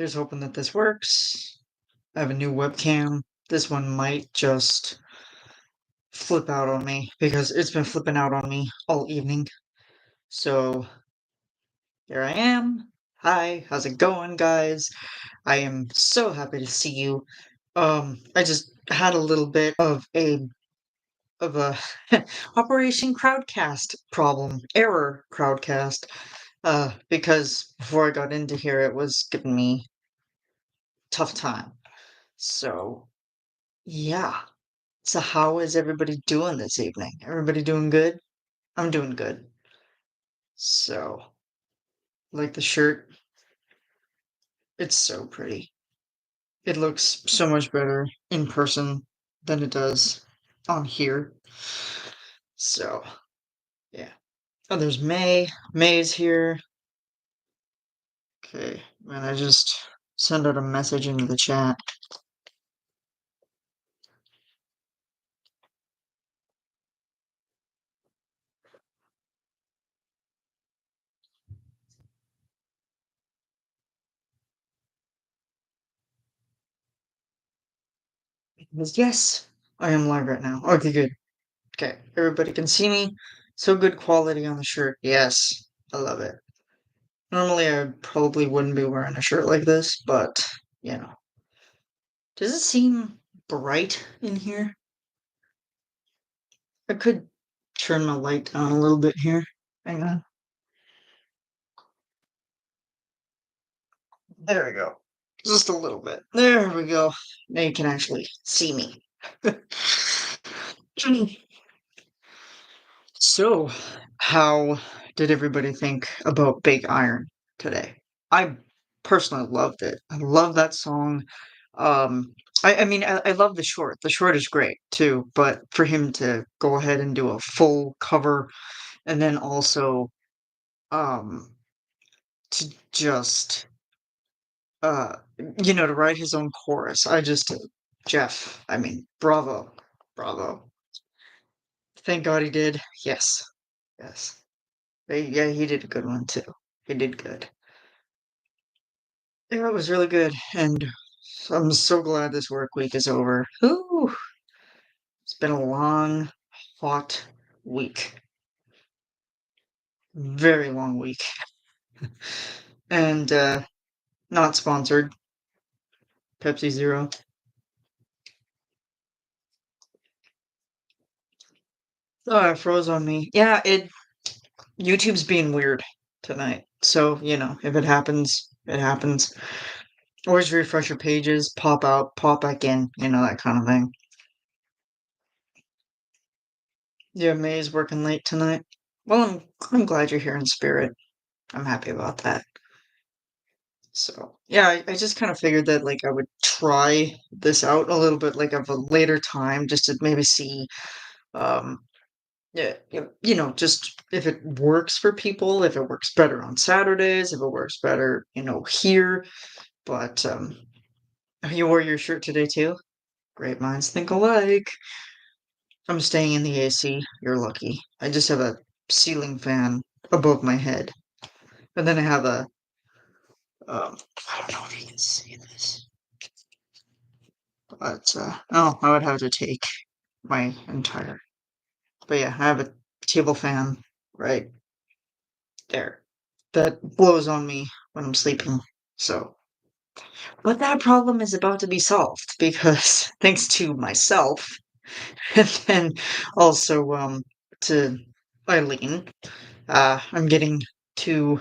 Here's hoping that this works. I have a new webcam. This one might just flip out on me because it's been flipping out on me all evening. So here I am. Hi, how's it going, guys? I am so happy to see you. I just had a little bit of a Operation Crowdcast problem, error Crowdcast. Because before I got into here, it was giving me tough time. So yeah. So how is everybody doing this evening? Everybody doing good? I'm doing good. So, like the shirt, it's so pretty. It looks so much better in person than it does on here. So, yeah. Oh, there's May. May's here. Okay, man, I just sent out a message into the chat. It was, yes, I am live right now. Okay, good. Okay, everybody can see me. So good quality on the shirt. Yes, I love it. Normally, I probably wouldn't be wearing a shirt like this, but, you know. Does it seem bright in here? I could turn my light down a little bit here. Hang on. There we go. Just a little bit. There we go. Now you can actually see me. So, how did everybody think about Big Iron today? I personally loved it. I love that song. Um, I love the short. The short is great too, but for him to go ahead and do a full cover and then also um to just uh to write his own chorus. Jeff, I mean, bravo. Bravo. Thank God he did. Yes. Yes. Yeah, he did a good one too. He did good. Yeah, it was really good, and I'm so glad this work week is over. Ooh, it's been a long, hot week. Very long week. And not sponsored. Pepsi Zero. Oh, it froze on me. Yeah, YouTube's being weird tonight. So, if it happens, it happens. Always refresh your pages, pop out, pop back in, that kind of thing. Yeah, May's working late tonight. Well, I'm glad you're here in spirit. I'm happy about that. So, yeah, I just kind of figured that like I would try this out a little bit like of a later time just to maybe see um yeah, just if it works for people, if it works better on Saturdays, if it works better, here. But you wore your shirt today too? Great minds think alike. I'm staying in the AC. You're lucky. I just have a ceiling fan above my head. And then I have I don't know if you can see this, but oh, I would have to take my entire. But yeah, I have a table fan right there that blows on me when I'm sleeping. So, but that problem is about to be solved because thanks to myself and then also to Eileen, I'm getting two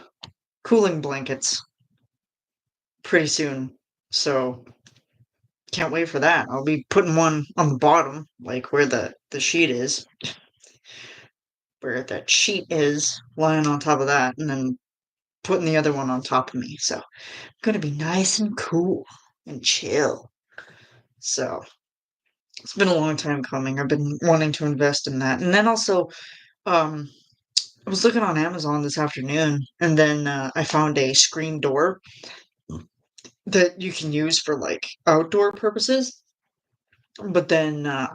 cooling blankets pretty soon. So can't wait for that. I'll be putting one on the bottom, like where the sheet is, where that sheet is, lying on top of that, and then putting the other one on top of me. So gonna be nice and cool and chill. So it's been a long time coming. I've been wanting to invest in that. And then also, um, I was looking on Amazon this afternoon, and then I found a screen door that you can use for like outdoor purposes. But then I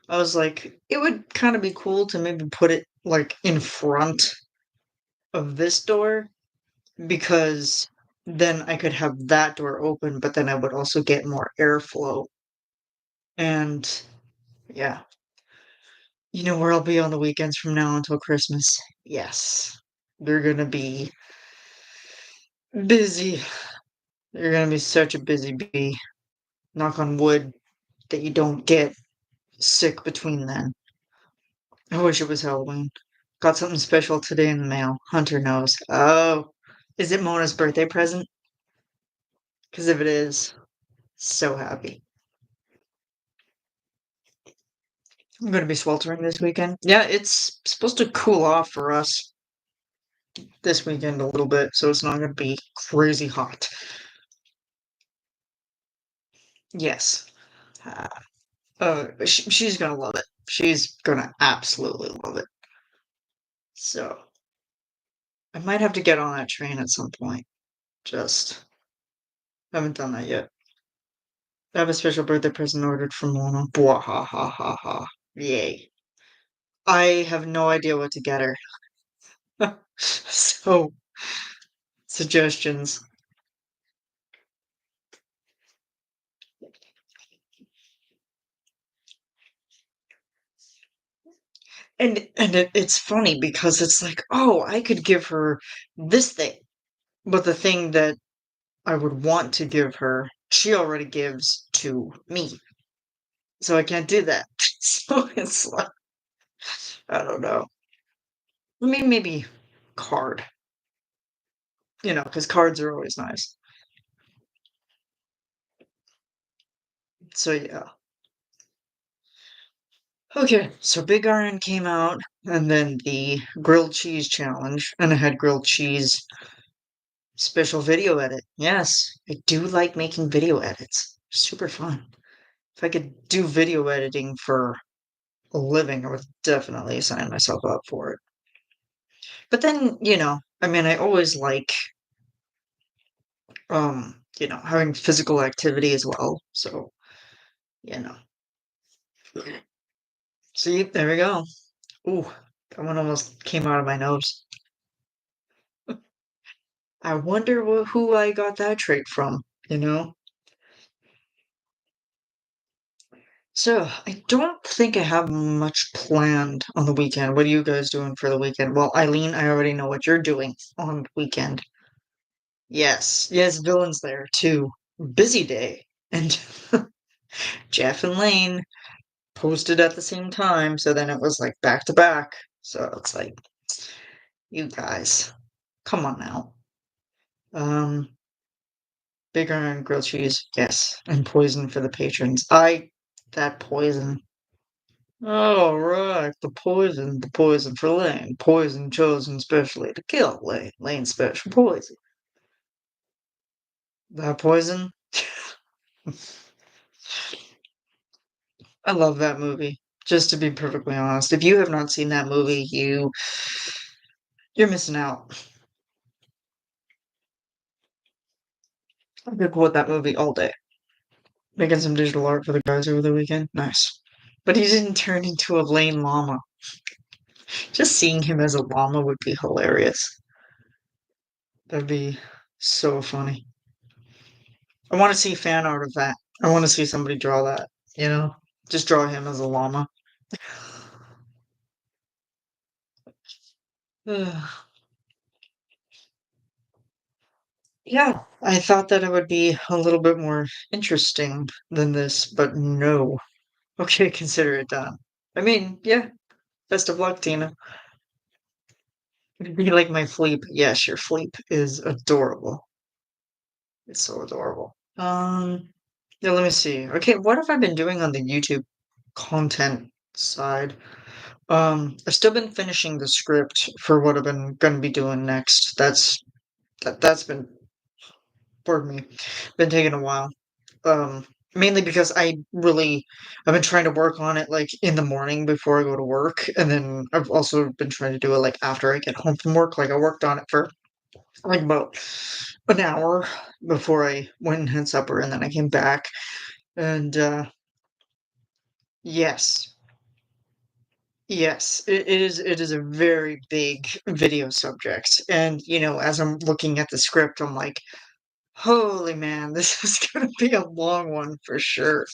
was like, it would kind of be cool to maybe put it like in front of this door because then I could have that door open, but then I would also get more airflow. And yeah, you know where I'll be on the weekends from now until Christmas? Yes. They're gonna be busy. They're gonna be such a busy bee. Knock on wood that you don't get sick between then. I wish it was Halloween. Got something special today in the mail. Hunter knows. Oh, is it Mona's birthday present? Because if it is, so happy. I'm gonna be sweltering this weekend. Yeah, it's supposed to cool off for us this weekend a little bit, so it's not gonna be crazy hot. Yes. Uh, she's gonna love it. She's gonna absolutely love it. So I might have to get on that train at some point. Just haven't done that yet. I have a special birthday present ordered from Mona. Bwah, ha ha ha ha. Yay. I have no idea what to get her. So, suggestions. And it's funny because it's like, oh, I could give her this thing, but the thing that I would want to give her, she already gives to me. So I can't do that. So it's like, I don't know. I mean, maybe card, because cards are always nice. So yeah. Okay, so Big Iron came out, and then the grilled cheese challenge, and I had grilled cheese special video edit. Yes, I do like making video edits. Super fun. If I could do video editing for a living, I would definitely sign myself up for it. But then, I mean, I always like, having physical activity as well. So, you know. See, there we go. Ooh, that one almost came out of my nose. I wonder who I got that trait from, you know? So, I don't think I have much planned on the weekend. What are you guys doing for the weekend? Well, Eileen, I already know what you're doing on the weekend. Yes, yes, Villain's there too. Busy day. And Jeff and Lane posted at the same time, so then it was like back to back. So it's like, you guys, come on now. Um, Big Iron grilled cheese, yes, and poison for the patrons. That poison. All right, the poison for Lane, poison chosen specially to kill Lane, Lane's special poison. That poison, I love that movie. Just to be perfectly honest, if you have not seen that movie, you're missing out. I could quote that movie all day. Making some digital art for the guys over the weekend. Nice. But he didn't turn into a lame llama. Just seeing him as a llama would be hilarious. That'd be so funny. I want to see fan art of that. I want to see somebody draw that, you know? Just draw him as a llama. Yeah, I thought that it would be a little bit more interesting than this, but no. Okay, consider it done. I mean, yeah, best of luck, Tina. You like my Fleep? Yes, your Fleep is adorable. It's so adorable. Yeah, let me see. Okay, what have I been doing on the YouTube content side? I've still been finishing the script for what I've been gonna be doing next. That's been, pardon me, been taking a while. Mainly because I've been trying to work on it like in the morning before I go to work, and then I've also been trying to do it like after I get home from work. Like I worked on it for like about an hour before I went and had supper, and then I came back. And yes, yes, it is a very big video subject. And as I'm looking at the script, I'm like, Holy man, this is gonna be a long one for sure.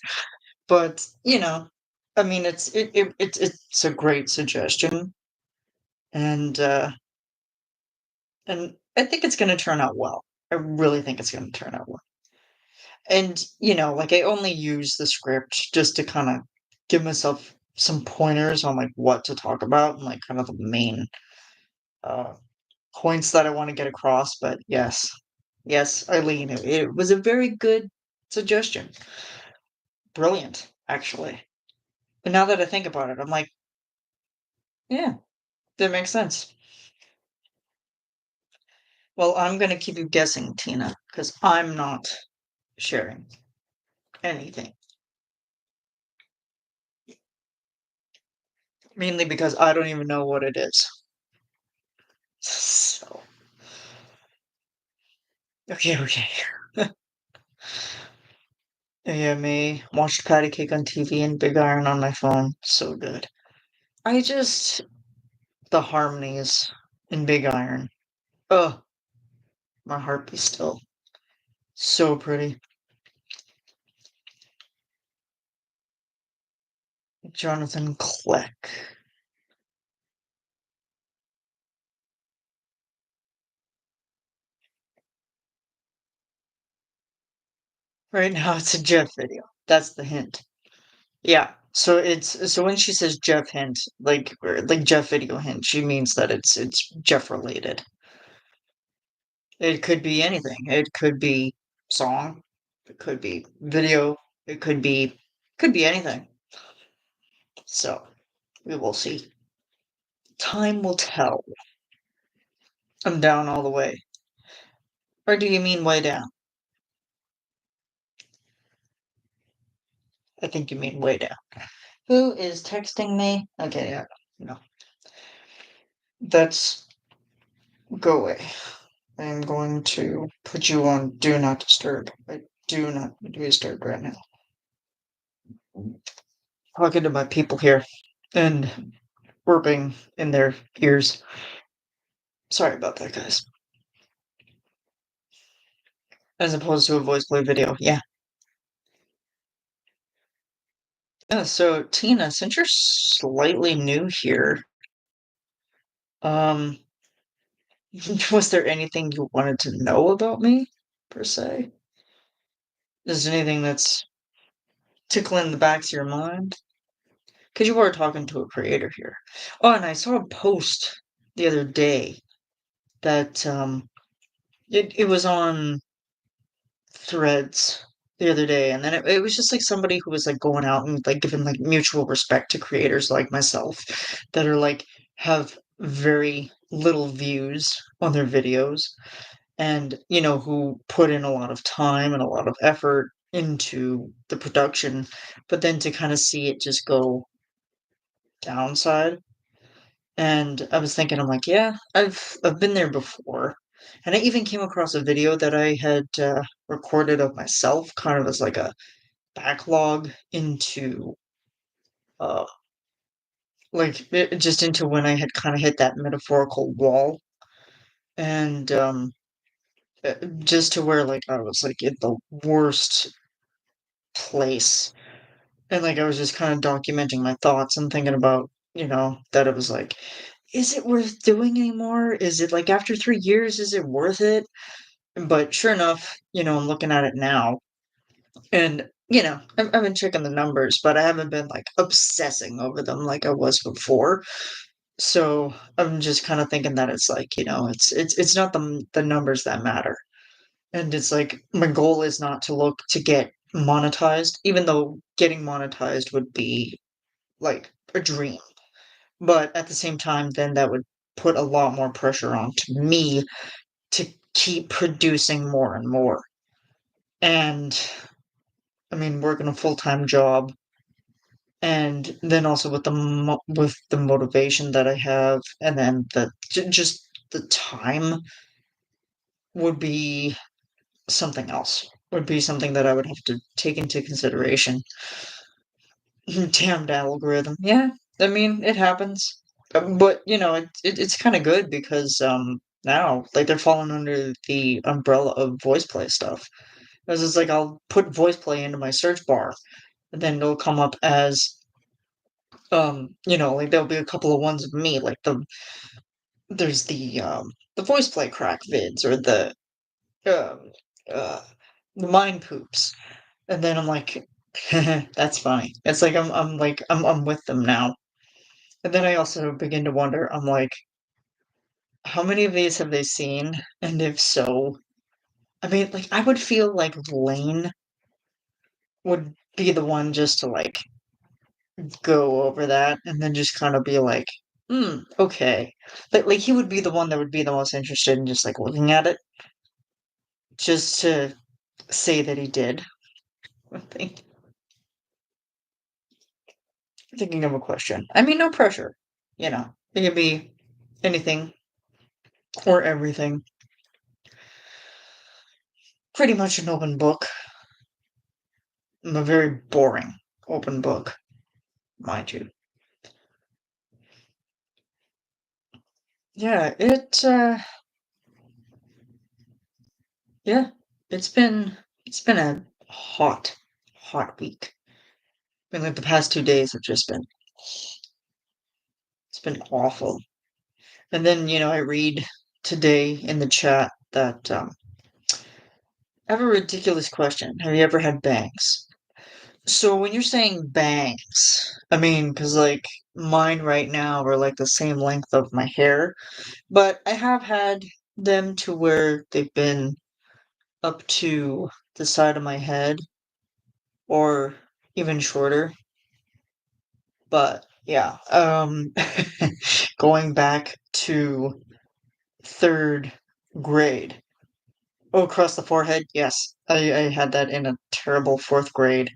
But, I mean, it's a great suggestion, and, and I think it's gonna turn out well. I really think it's gonna turn out well. And, like, I only use the script just to kinda give myself some pointers on, like, what to talk about and, like, kind of the main, uh, points that I wanna get across, but yes. Yes, Eileen, it was a very good suggestion. Brilliant, actually. But now that I think about it, I'm like, "Yeah, that makes sense." Well, I'm gonna keep you guessing, Tina, because 'cause I'm not sharing anything. Mainly because I don't even know what it is. So, okay, okay. AMA, watched Patty Cake on TV and Big Iron on my phone. So good. I just the harmonies in Big Iron. Oh, my heart be still. So pretty. Jonathan Kleck. Right now it's a Jeff video. That's the hint. Yeah. So when she says Jeff hint, like or like Jeff video hint, she means that it's Jeff related. It could be anything. It could be song, it could be video, it could be anything. So we will see. Time will tell. I'm down all the way. Or do you mean way down? I think you mean way down. Who is texting me? Okay, yeah. No. That's go away. I am going to put you on do not disturb. I do not be disturbed right now. Talking to my people here and burping in their ears. Sorry about that, guys. As opposed to a voice play video. Yeah. Yeah, so Tina, since you're slightly new here, um, was there anything you wanted to know about me, per se? Is there anything that's tickling the backs of your mind? Because you were talking to a creator here. Oh, and I saw a post the other day that it was on Threads the other day, and then it was just like somebody who was like going out and like giving like mutual respect to creators like myself that are like have very little views on their videos and who put in a lot of time and a lot of effort into the production, but then to kind of see it just go downside. And I was thinking, I'm like, yeah, I've been there before. And I even came across a video that I had recorded of myself, kind of as like a backlog into, uh, just into when I had kind of hit that metaphorical wall, and just to where like I was like in the worst place, and like I was just kind of documenting my thoughts and thinking about, that it was like, is it worth doing anymore? Is it like after 3 years, is it worth it? But sure enough, I'm looking at it now, and I've been checking the numbers, but I haven't been like obsessing over them like I was before. So I'm just kind of thinking that it's like, it's not the numbers that matter, and it's like my goal is not to look to get monetized, even though getting monetized would be like a dream. But at the same time, then that would put a lot more pressure on to me to keep producing more and more. And I mean, working a full-time job, and then also with with the motivation that I have, and then just the time would be something else. Would be something that I would have to take into consideration. Damned algorithm. Yeah, I mean, it happens. But it's kind of good because now. Like they're falling under the umbrella of voice play stuff. Because it's like I'll put voice play into my search bar, and then it'll come up as like there'll be a couple of ones of me, like there's the voice play crack vids or um uh the mind poops. And then I'm like, that's funny. It's like I'm with them now. And then I also begin to wonder, I'm like, how many of these have they seen? And if so, I mean, like, I would feel like Lane would be the one just to like go over that and then just kind of be like, okay. Like he would be the one that would be the most interested in just like looking at it, just to say that he did. I think thinking of a question. I mean, no pressure. It could be anything or everything. Pretty much an open book. I'm a very boring open book, mind you. Yeah, yeah, it's been a hot, hot week. I mean, like the past 2 days have just been it's been awful. And then, I read today in the chat that I have a ridiculous question. Have you ever had bangs? So when you're saying bangs, I mean, because like mine right now are like the same length of my hair, but I have had them to where they've been up to the side of my head or even shorter. But yeah, going back to third grade. Oh, across the forehead, yes. I had that in a terrible fourth grade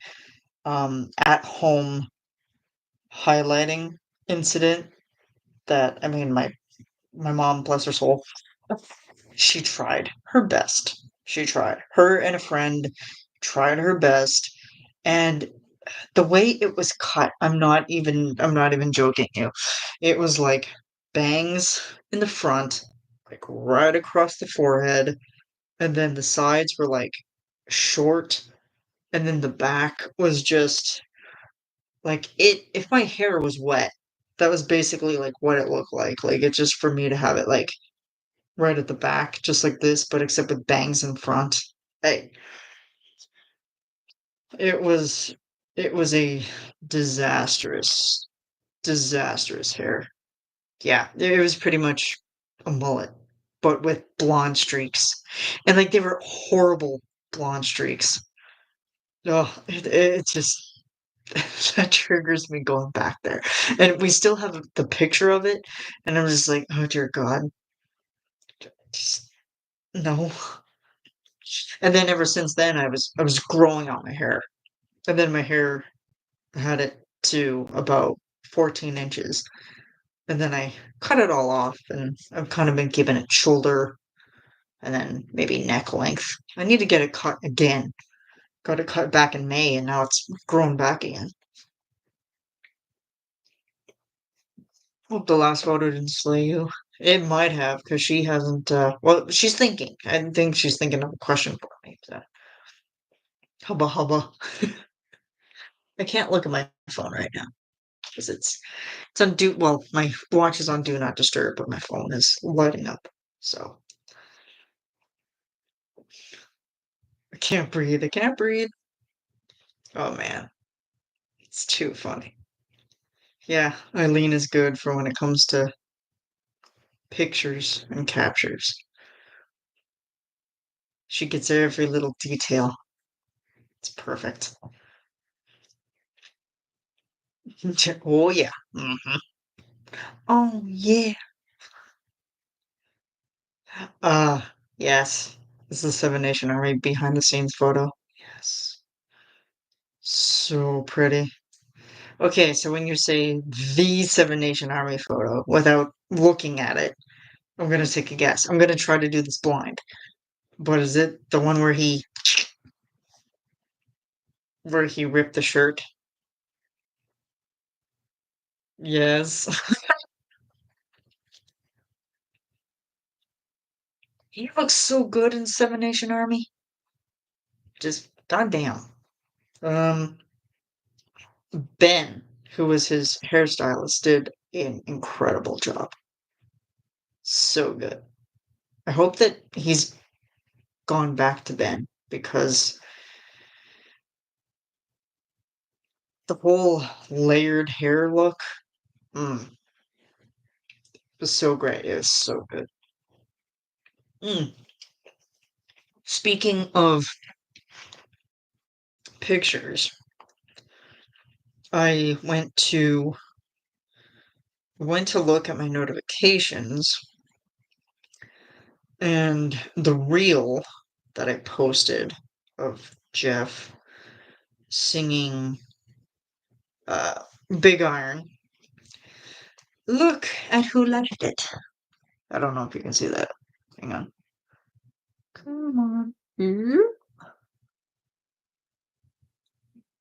at home highlighting incident that I mean my mom, bless her soul, she tried her best. She tried. Her and a friend tried her best. And the way it was cut, I'm not even joking you. It was like bangs in the front, like right across the forehead, and then the sides were like short, and then the back was just like it if my hair was wet, that was basically like what it looked like. Like it's just for me to have it like right at the back, just like this, but except with bangs in front. Hey, it was it was a disastrous, disastrous hair. Yeah, it was pretty much a mullet, but with blonde streaks, and like they were horrible blonde streaks. Oh, it just that triggers me going back there, and we still have the picture of it, and I'm just like, oh dear God, just no. And then ever since then, I was growing out my hair, and then my hair had it to about 14 inches, and then I cut it all off, and I've kind of been giving it shoulder and then maybe neck length. I need to get it cut again. Got it cut back in May, and now it's grown back again. Hope the last photo didn't slay you. It might have, because she hasn't. Well, she's thinking. I think she's thinking of a question for me. So. Hubba hubba. I can't look at my phone right now because it's on do. Well, my watch is on do not disturb, but my phone is lighting up. So I can't breathe. I can't breathe. Oh man, it's too funny. Yeah, Eileen is good for when it comes to pictures and captures. She gets every little detail. It's perfect. Oh yeah. Oh yeah. Yes. This is the Seven Nation Army behind the scenes photo. Yes. So pretty. Okay, so when you say the Seven Nation Army photo without looking at it, I'm gonna take a guess. I'm gonna try to do this blind. But is it the one where he ripped the shirt? Yes. He looks so good in Seven Nation Army. Just goddamn. Um, Ben, who was his hairstylist, did an incredible job. So good. I hope that he's gone back to Ben because the whole layered hair look was so great. It was so good. Mm. Speaking of pictures, I went to look at my notifications and the reel that I posted of Jeff singing uh, Big Iron. Look at who left it. I don't know if you can see that. Hang on. Come on.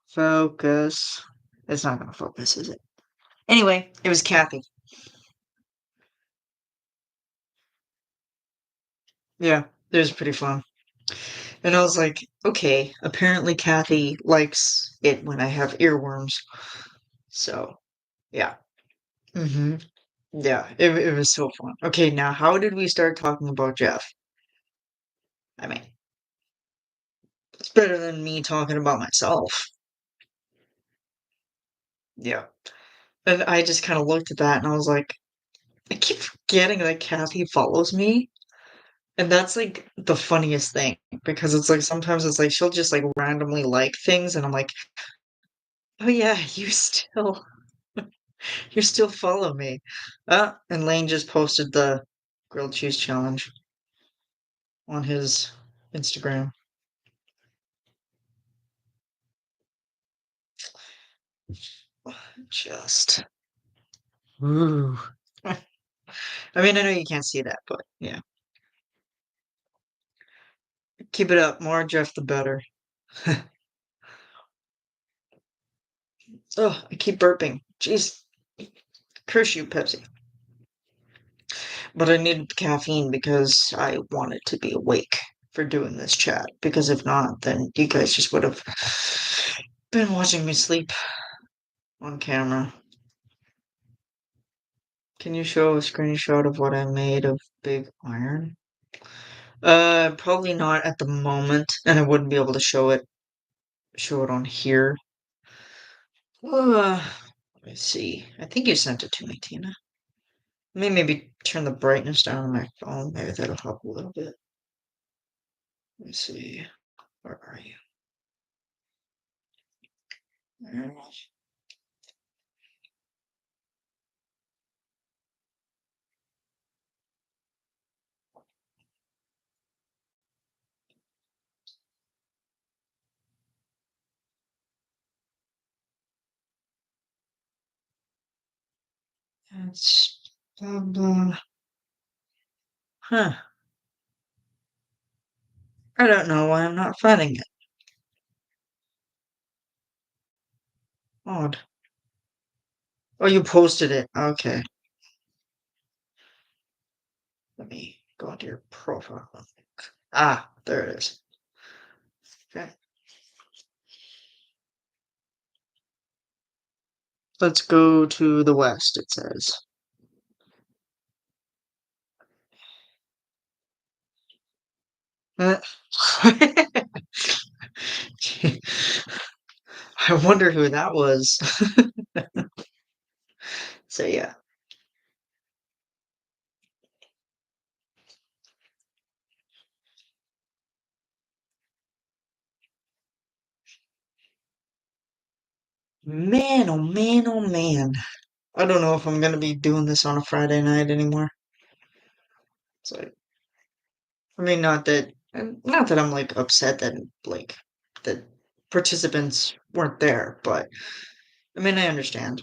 Focus. It's not gonna focus, is it? Anyway, it was Kathy. Yeah, it was pretty fun. And I was like, okay, apparently Kathy likes it when I have earworms. So, yeah. Hmm. Yeah, it was so fun. Okay, now how did we start talking about Jeff? I mean, it's better than me talking about myself. Yeah. And I just kind of looked at that and I was like, I keep forgetting that Kathy follows me. And that's like the funniest thing because it's like sometimes it's like she'll just like randomly like things and I'm like, oh yeah, you still follow me. And Lane just posted the grilled cheese challenge on his Instagram. Just ooh. I mean, I know you can't see that, but yeah. Keep it up. More Jeff the better. Oh, I keep burping. Jeez. Curse you, Pepsi. But I needed the caffeine because I wanted to be awake for doing this chat. Because if not, then you guys just would have been watching me sleep on camera. Can you show a screenshot of what I made of Big Iron? Probably not at the moment, and I wouldn't be able to show it on here. Let me see. I think you sent it to me, Tina. Maybe turn the brightness down on my phone. Maybe that'll help a little bit. Let me see. Where are you? That's blah blah. Huh. I don't know why I'm not finding it. Odd. Oh, you posted it. Okay. Let me go into your profile. Ah, there it is. Okay. Let's go to the west, it says. Uh, I wonder who that was. So yeah. Man, oh man, oh man. I don't know if I'm gonna be doing this on a Friday night anymore. It's like, I mean, not that I'm like upset that like the participants weren't there, but I mean, I understand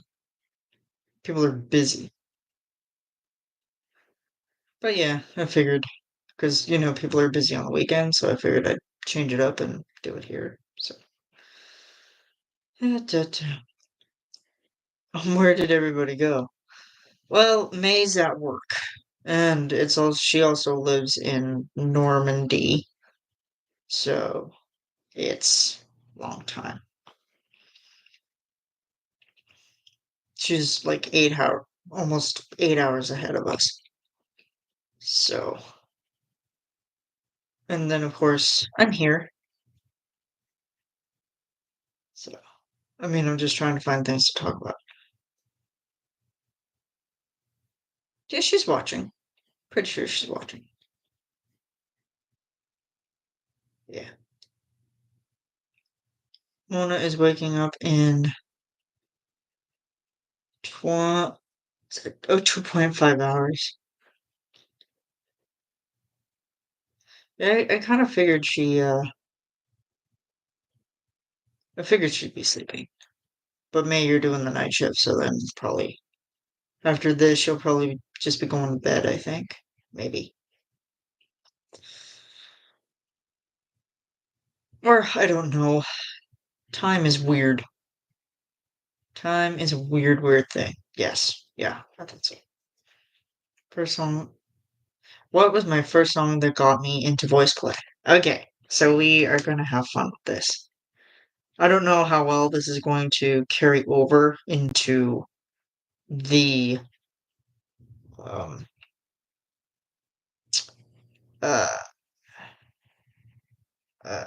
people are busy. But yeah, I figured because people are busy on the weekend, so I figured I'd change it up and do it here. So, where did everybody go? Well, May's at work. And it's also she also lives in Normandy, so it's a long time. She's like 8 hour, almost 8 hours ahead of us. So, and then of course I'm here. So, I mean, I'm just trying to find things to talk about. Yeah, she's watching. Pretty sure she's watching. Yeah. Mona is waking up in 20, 2.5 hours. Yeah, I kind of figured I figured she'd be sleeping. But May, you're doing the night shift, so then probably after this, she'll probably just be going to bed, I think. Maybe. Or I don't know. Time is weird. Time is a weird, weird thing. Yes. Yeah, that's it. First song. What was my first song that got me into voice play? Okay, so we are going to have fun with this. I don't know how well this is going to carry over into the um uh uh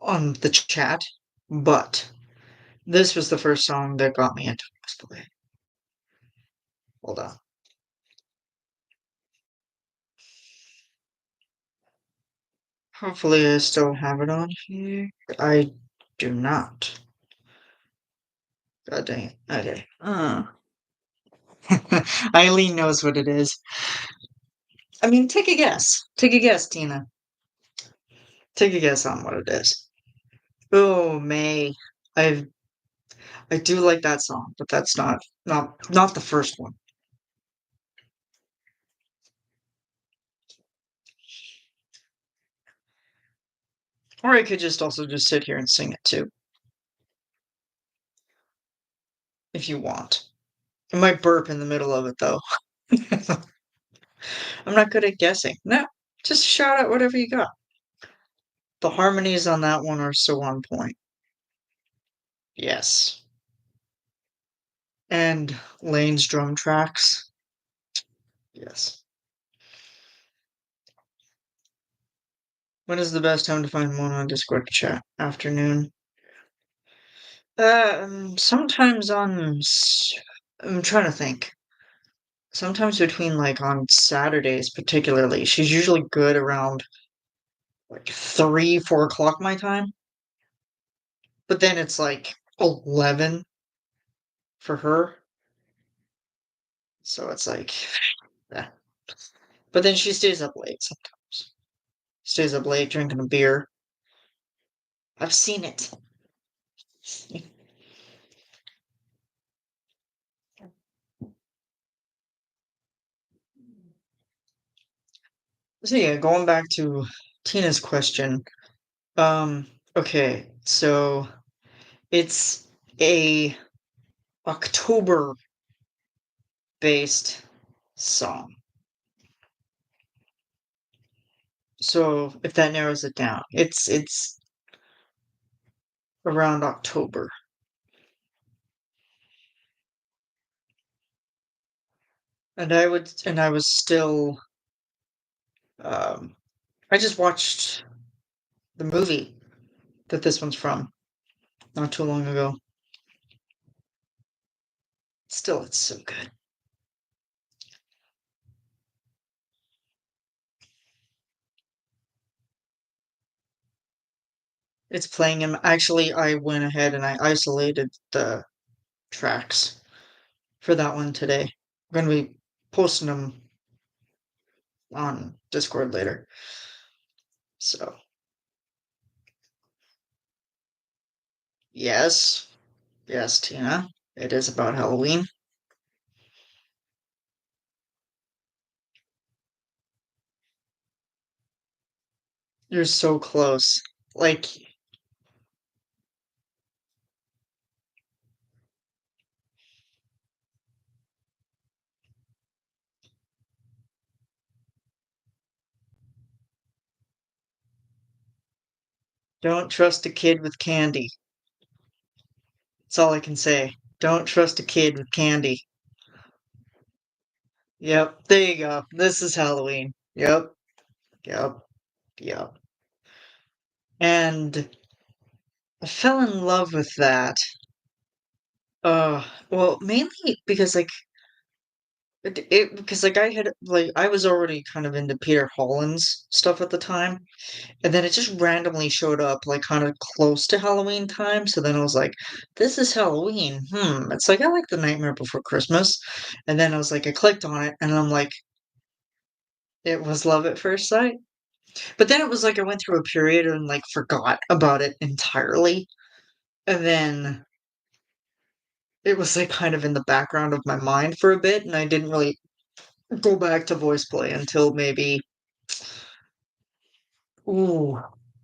on the chat, but this was the first song that got me into voice play. Hold on. Hopefully I still have it on here. I do not. God dang it. Okay. Eileen knows what it is. I mean, take a guess. Take a guess, Tina. Take a guess on what it is. Oh, May. I I do like that song, but that's not the first one. Or I could just also just sit here and sing it too, if you want. I might burp in the middle of it though. I'm not good at guessing. No, just shout out whatever you got. The harmonies on that one are so on point. Yes. And Lane's drum tracks. Yes. When is the best time to find Mona on Discord to chat? Afternoon. Sometimes I'm trying to think. Sometimes between like on Saturdays, particularly, she's usually good around like 3, 4 o'clock my time. But then it's like 11 for her. So it's like, yeah. But then she stays up late sometimes. Stays up late drinking a beer. I've seen it. So yeah, going back to Tina's question. Okay, so it's a October based song. So if that narrows it down, it's around October. And I was still um I just watched the movie that this one's from not too long ago. Still, it's so good. It's playing him. Actually, I went ahead and I isolated the tracks for that one today. I'm gonna be posting them on Discord later. So yes, yes, Tina, it is about Halloween. You're so close. Like, Don't trust a kid with candy. That's all I can say. Don't trust a kid with candy. Yep, there you go. This is Halloween. Yep, yep, yep. And I fell in love with that. Well, mainly because because like I had like I was already kind of into Peter Holland's stuff at the time, and then it just randomly showed up like kind of close to Halloween time. So then I was like, "This is Halloween. Hmm." It's like I like The Nightmare Before Christmas, and then I was like, I clicked on it, and I'm like, it was love at first sight. But then it was like I went through a period and like forgot about it entirely, and then it was like kind of in the background of my mind for a bit, and I didn't really go back to voice play until maybe, ooh,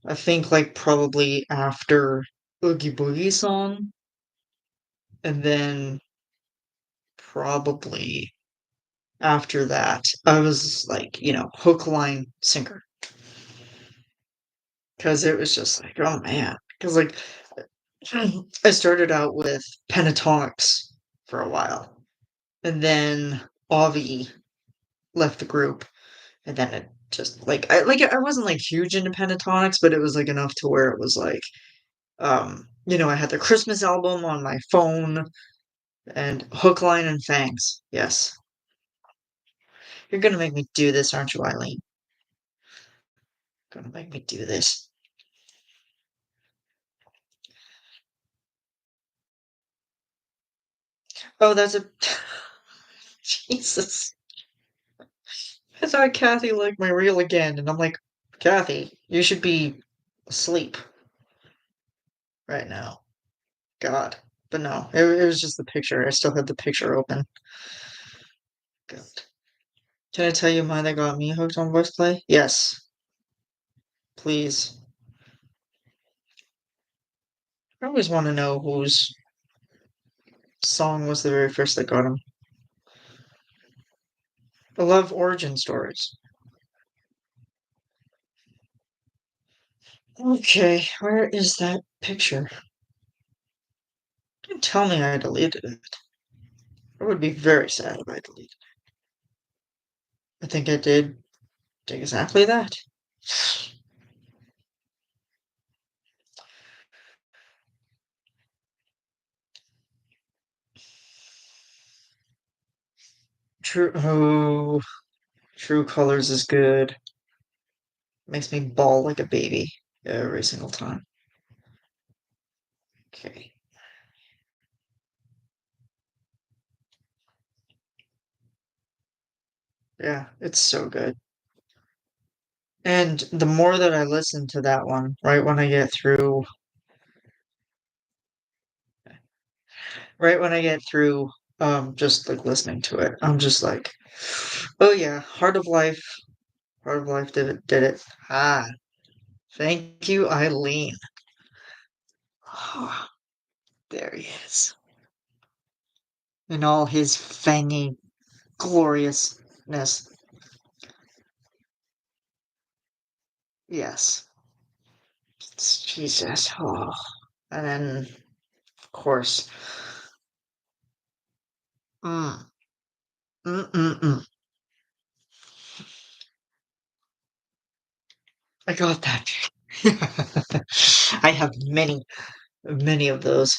I think like probably after Oogie Boogie song, and then probably after that, I was like, hook, line, sinker, because it was just like, oh man, because like I started out with pentatonics for a while, and then Avi left the group, and then it just I wasn't like huge into pentatonics, but it was like enough to where it was like I had the Christmas album on my phone and Hook, Line, and Fangs. Yes. You're gonna make me do this, aren't you, Eileen? Gonna make me do this. Oh, that's a Jesus. I thought Kathy liked my reel again, and I'm like, Kathy, you should be asleep right now. God. But no, it was just the picture. I still had the picture open. God. Can I tell you mine that got me hooked on voice play? Yes, please. I always want to know whose song was the very first that got him. I love origin stories. Okay, where is that picture? Don't tell me I deleted it. I would be very sad if I deleted it. I think I did exactly that. Oh, True Colors is good. Makes me bawl like a baby every single time. Okay. Yeah, it's so good. And the more that I listen to that one, right when I get through, just like listening to it, I'm just like, oh yeah, Heart of Life did it. Ah, thank you, Eileen. Oh, there he is. In all his fangy gloriousness. Yes. Jesus. Oh. And then, of course, mm, mm. I got that. I have many of those.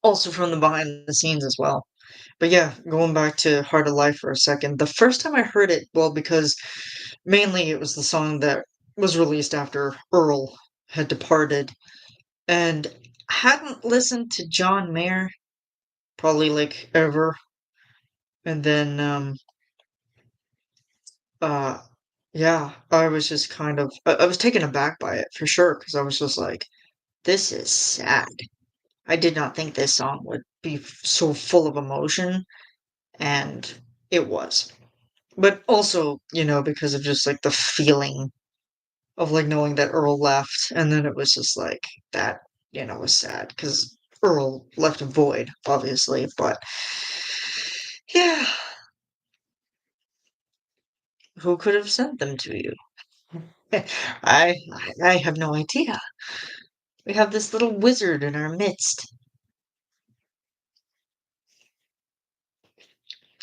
Also from the behind the scenes as well. But yeah, going back to Heart of Life for a second, the first time I heard it, well, because mainly it was the song that was released after Earl had departed, and hadn't listened to John Mayer probably like ever. And then, uh, yeah, I was just I was taken aback by it for sure because I was just like, this is sad. I did not think this song would be so full of emotion, and it was. But also, because of just like the feeling of like knowing that Earl left, and then it was just like that, was sad because Earl left a void, obviously. But yeah, who could have sent them to you? I I have no idea. We have this little wizard in our midst.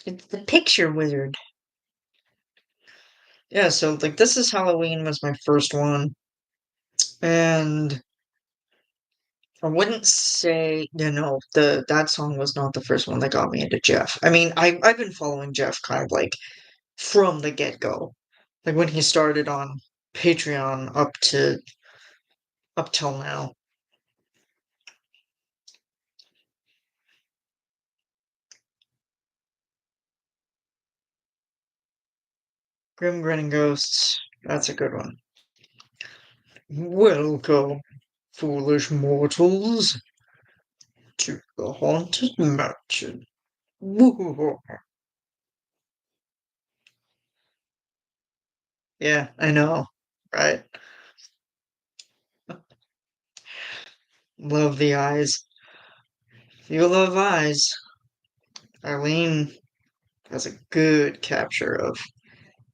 It's the picture wizard. Yeah, so like This Is Halloween was my first one, and I wouldn't say the that song was not the first one that got me into Jeff. I mean, I've been following Jeff kind of like from the get-go. Like when he started on Patreon up till now. Grim Grinning Ghosts. That's a good one. Welcome, foolish mortals, to the haunted mansion. Yeah, I know, right? Love the eyes. If you love eyes, Arlene has a good capture of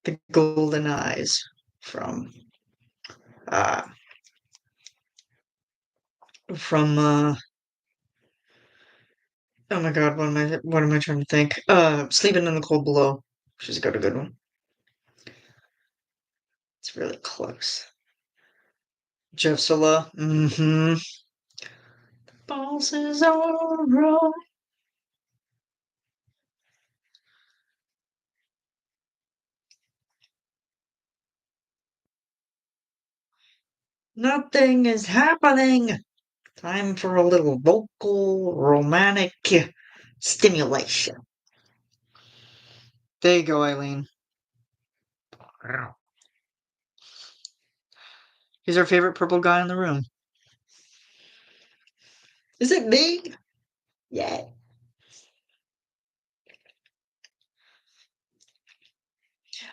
the golden eyes from uh from oh my god, what am I trying to think? Sleeping in the Cold Below. She's got a good one. It's really close. Jeff Sola. Mm-hmm. Bosses are wrong. Nothing is happening. Time for a little vocal romantic stimulation. There you go, Eileen. He's our favorite purple guy in the room. Is it me? Yeah.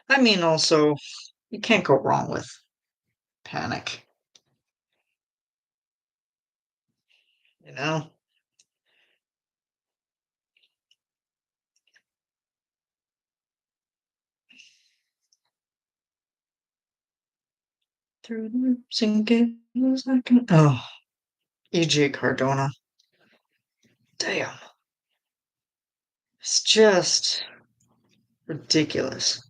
I mean, also, you can't go wrong with Panic, you know? Through the roots and gables I can. Oh, EJ Cardona. Damn. It's just ridiculous.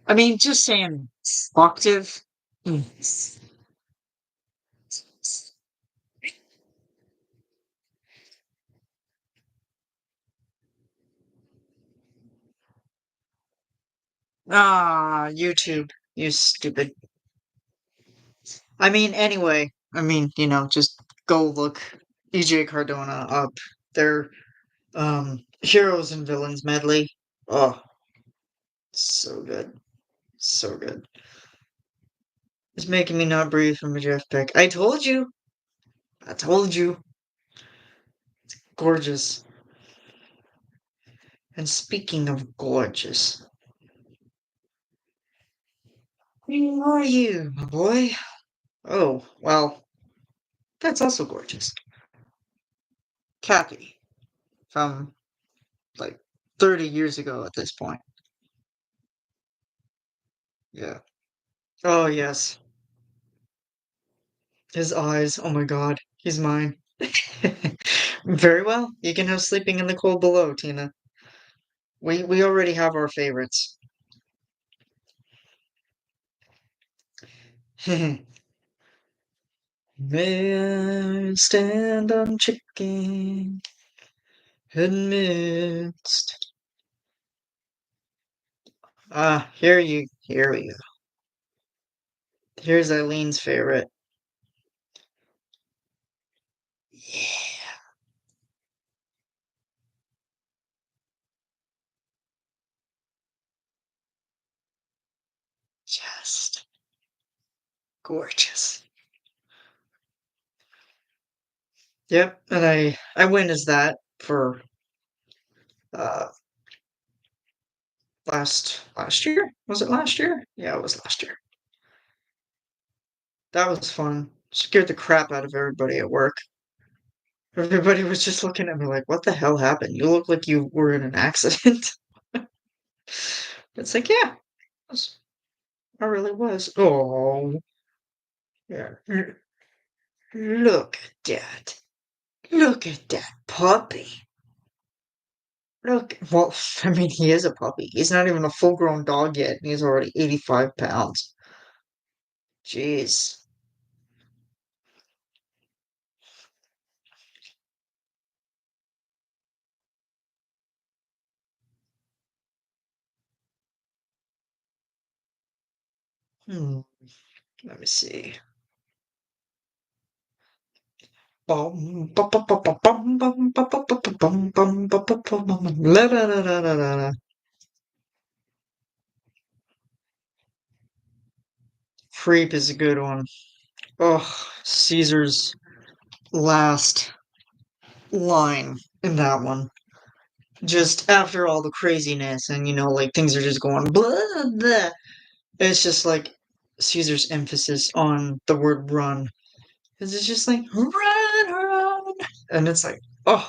I mean, just saying, octave. Mm. Ah, YouTube, you stupid. I mean, anyway, just go look EJ Cardona up. Their Heroes and Villains medley. Oh, so good. So good. It's making me not breathe from a Jeff Beck. I told you. I told you. Gorgeous. And speaking of gorgeous, who are you, my boy? Oh, well, that's also gorgeous. Kathy, from like 30 years ago at this point. Yeah. Oh, yes. His eyes. Oh my god. He's mine. Very well. You can have Sleeping in the Cold Below, Tina. We already have our favorites. May I stand on chicken amidst. Ah, here we go. Here's Eileen's favorite. Yeah, just gorgeous. Yep, and I win as that for uh last year? Was it last year? Yeah, it was last year. That was fun. Scared the crap out of everybody at work. Everybody was just looking at me like, "What the hell happened? You look like you were in an accident." It's like, yeah, I really was. Oh, yeah. Look at that. Look at that puppy. Look, well, I mean, he is a puppy. He's not even a full-grown dog yet, and he's already 85 pounds. Jeez. Hmm. Let me see. Bum, ba, ba, ba, ba, bum, bum, ba, ba, ba, ba, bum, bum, ba, ba, ba, bum, la, la, la, la, la, la, la. Creep is a good one. Oh, Caesar's last line in that one. Just after all the craziness and, like, things are just going blah, blah. It's just like Caesar's emphasis on the word run. Because it's just like, run, run. And it's like, oh,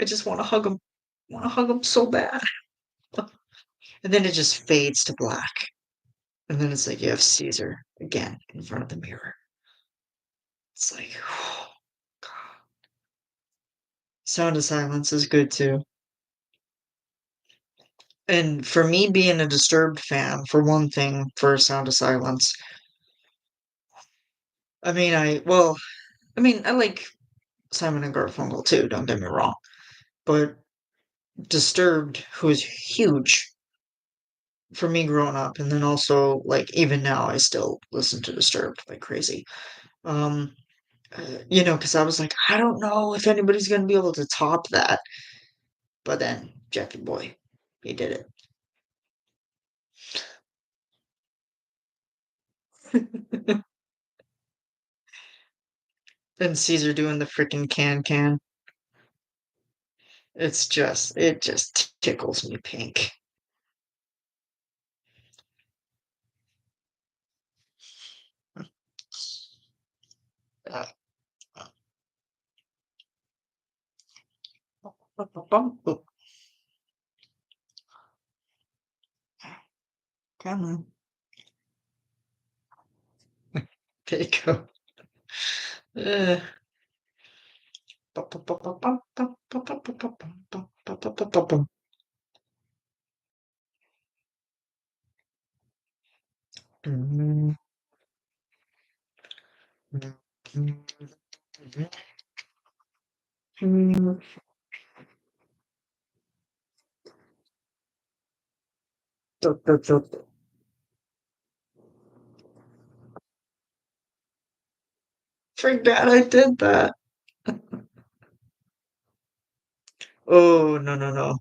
I just want to hug him. Want to hug him so bad. And then it just fades to black. And then it's like you have Caesar again in front of the mirror. It's like, oh, God. Sound of Silence is good too. And for me being a Disturbed fan, for one thing, for Sound of Silence, I mean, I like Simon and Garfunkel too, don't get me wrong. But Disturbed, who is huge for me growing up, and then also, like, even now, I still listen to Disturbed like crazy. Um, because I was like, I don't know if anybody's gonna be able to top that. But then Jeffy Boy, he did it. And Caesar doing the freaking can. It just tickles me pink. Uh, oh, come on. There you go. Uh, Forgot I did that. Oh, no, no, no.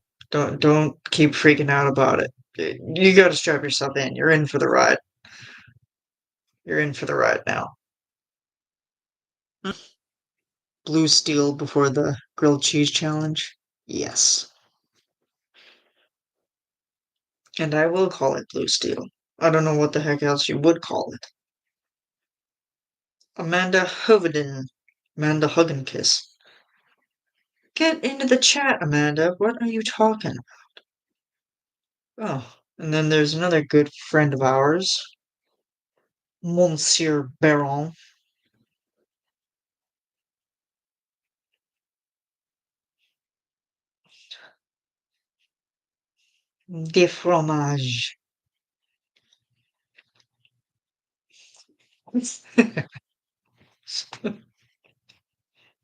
Don't keep freaking out about it. You gotta strap yourself in. You're in for the ride. You're in for the ride now. Blue steel before the grilled cheese challenge? Yes. And I will call it blue steel. I don't know what the heck else you would call it. Amanda Hoveden. Amanda Huggenkiss. Get into the chat, Amanda. What are you talking? Oh, and then there's another good friend of ours, Monsieur Baron de fromage.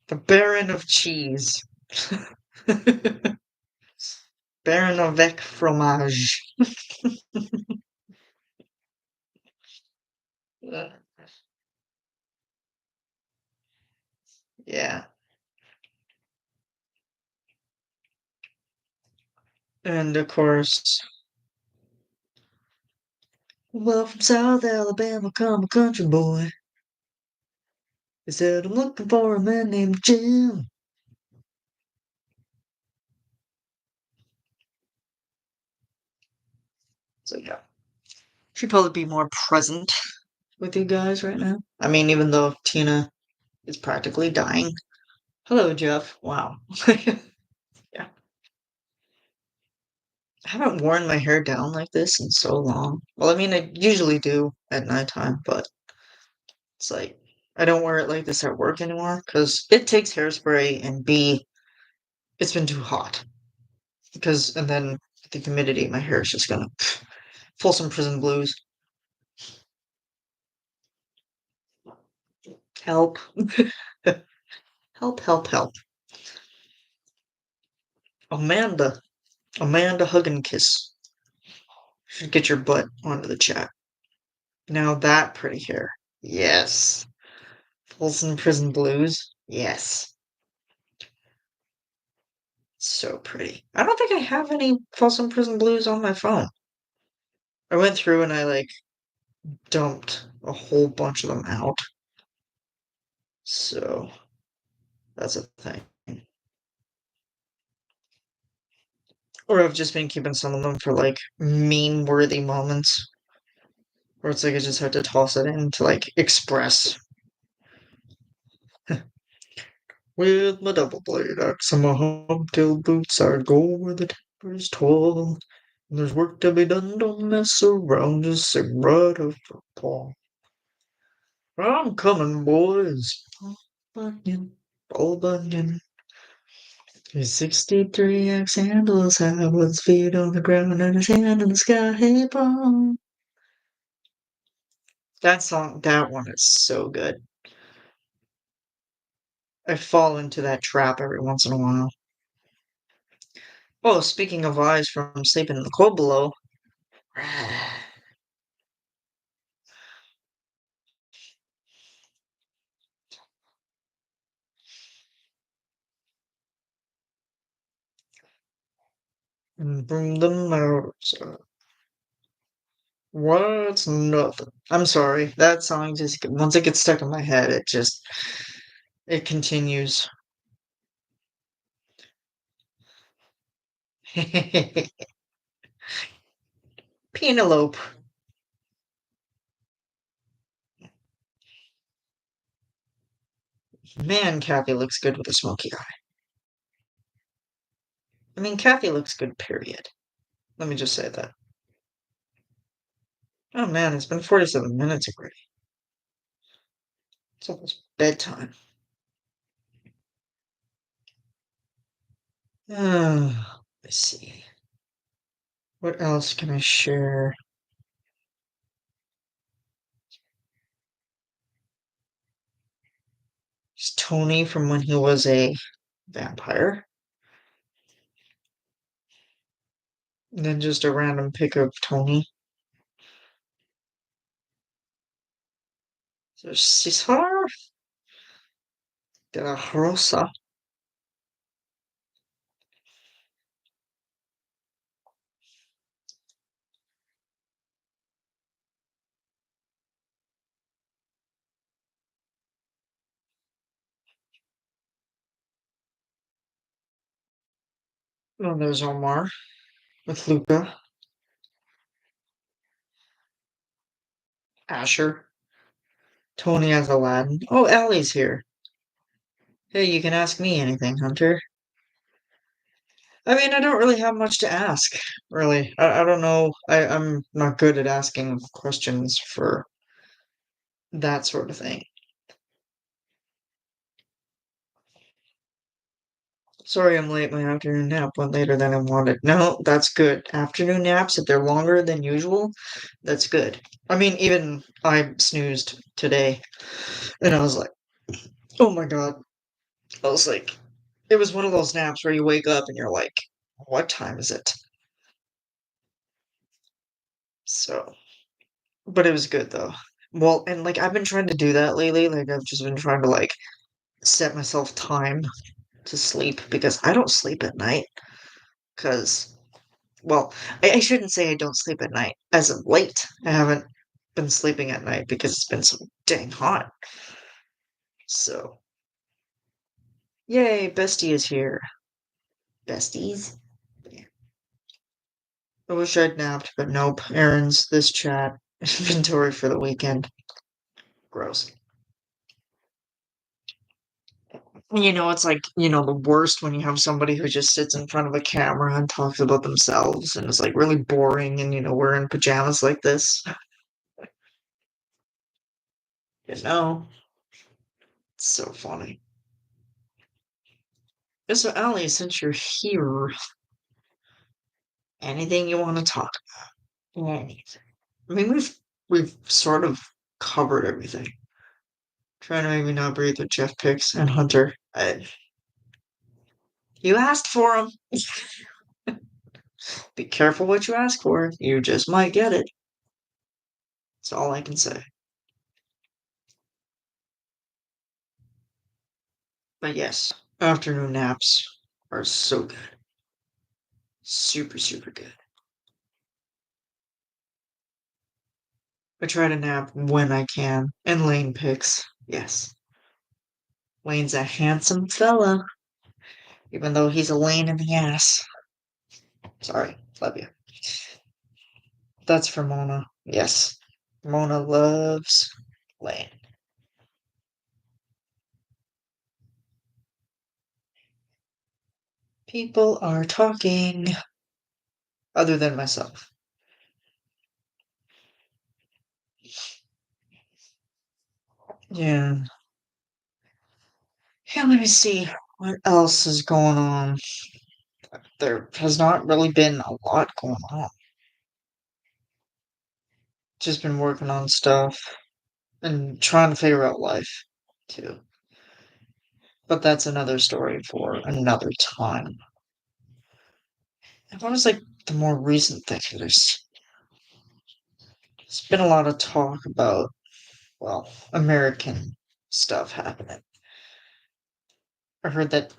The Baron of Cheese. Baron avec fromage. Yeah. And of course, well, from South Alabama, come a country boy. He said, I'm looking for a man named Jim. So yeah, she'd probably be more present with you guys right now. I mean, even though Tina is practically dying. Hello, Jeff. Wow. Yeah. I haven't worn my hair down like this in so long. Well, I mean, I usually do at nighttime, but it's like I don't wear it like this at work anymore because it takes hairspray and B, it's been too hot. Because, and then the humidity, my hair is just gonna Folsom Prison Blues. Help. Help, help, help. Amanda. Amanda Hug and Kiss. Should get your butt onto the chat. Now that pretty hair. Yes. Folsom Prison Blues. Yes. So pretty. I don't think I have any Folsom Prison Blues on my phone. I went through and I like dumped a whole bunch of them out. So that's a thing. Or I've just been keeping some of them for like meme worthy moments. Where it's like I just have to toss it in to like express. With my double blade axe and my hobtail boots, I'd go where the timber's tall. And there's work to be done, don't mess around, just sing right up for Paul. I'm coming, boys. Paul Bunyan, Paul Bunyan. His 63 axe handles have his feet on the ground and his hand in the sky. Hey, Paul. That song, that one is so good. I fall into that trap every once in a while. Oh, speaking of eyes from sleeping in the cold below. And bring them out. What's nothing? I'm sorry. That song just once it gets stuck in my head, it continues. Penelope. Man, Kathy looks good with a smoky eye. I mean, Kathy looks good, period. Let me just say that. Oh man, it's been 47 minutes already. It's almost bedtime. Let's see. What else can I share? It's Tony from when he was a vampire. And then just a random pic of Tony. There's Cesar de la Rosa. Oh, there's Omar with Luca. Asher. Tony as Aladdin. Oh, Allie's here. Hey, you can ask me anything, Hunter. I mean, I don't really have much to ask, really. I don't know. I'm not good at asking questions for that sort of thing. Sorry I'm late. My afternoon nap went later than I wanted. No, that's good. Afternoon naps, if they're longer than usual, that's good. I mean, even I snoozed today, and I was like, oh my God. I was like, it was one of those naps where you wake up and you're like, what time is it? So, but it was good though. Well, and like I've been trying to do that lately. Like I've just been trying to like set myself time to sleep because I don't sleep at night. Because, well, I shouldn't say I don't sleep at night. As of late, I haven't been sleeping at night because it's been so dang hot. So, yay, Bestie is here. Besties? I wish I'd napped, but nope. Errands, this chat, inventory for the weekend. Gross. It's like, the worst when you have somebody who just sits in front of a camera and talks about themselves and is like really boring and, we're in pajamas like this. You know? It's so funny. So, Allie, since you're here, anything you want to talk about? Anything. I mean, we've sort of covered everything. Trying to maybe not breathe with Jeff Picks and Hunter. You asked for them. Be careful what you ask for. You just might get it. That's all I can say. But yes, afternoon naps are so good. Super, super good. I try to nap when I can. And Lane picks. Yes. Lane's a handsome fella, even though he's a lane in the ass. Sorry, love you. That's for Mona. Yes. Mona loves Lane. People are talking. Other than myself. Yeah. Yeah, let me see what else is going on. There has not really been a lot going on. Just been working on stuff and trying to figure out life, too. But that's another story for another time. And what is like the more recent thing? There's been a lot of talk about, well, American stuff happening. I heard that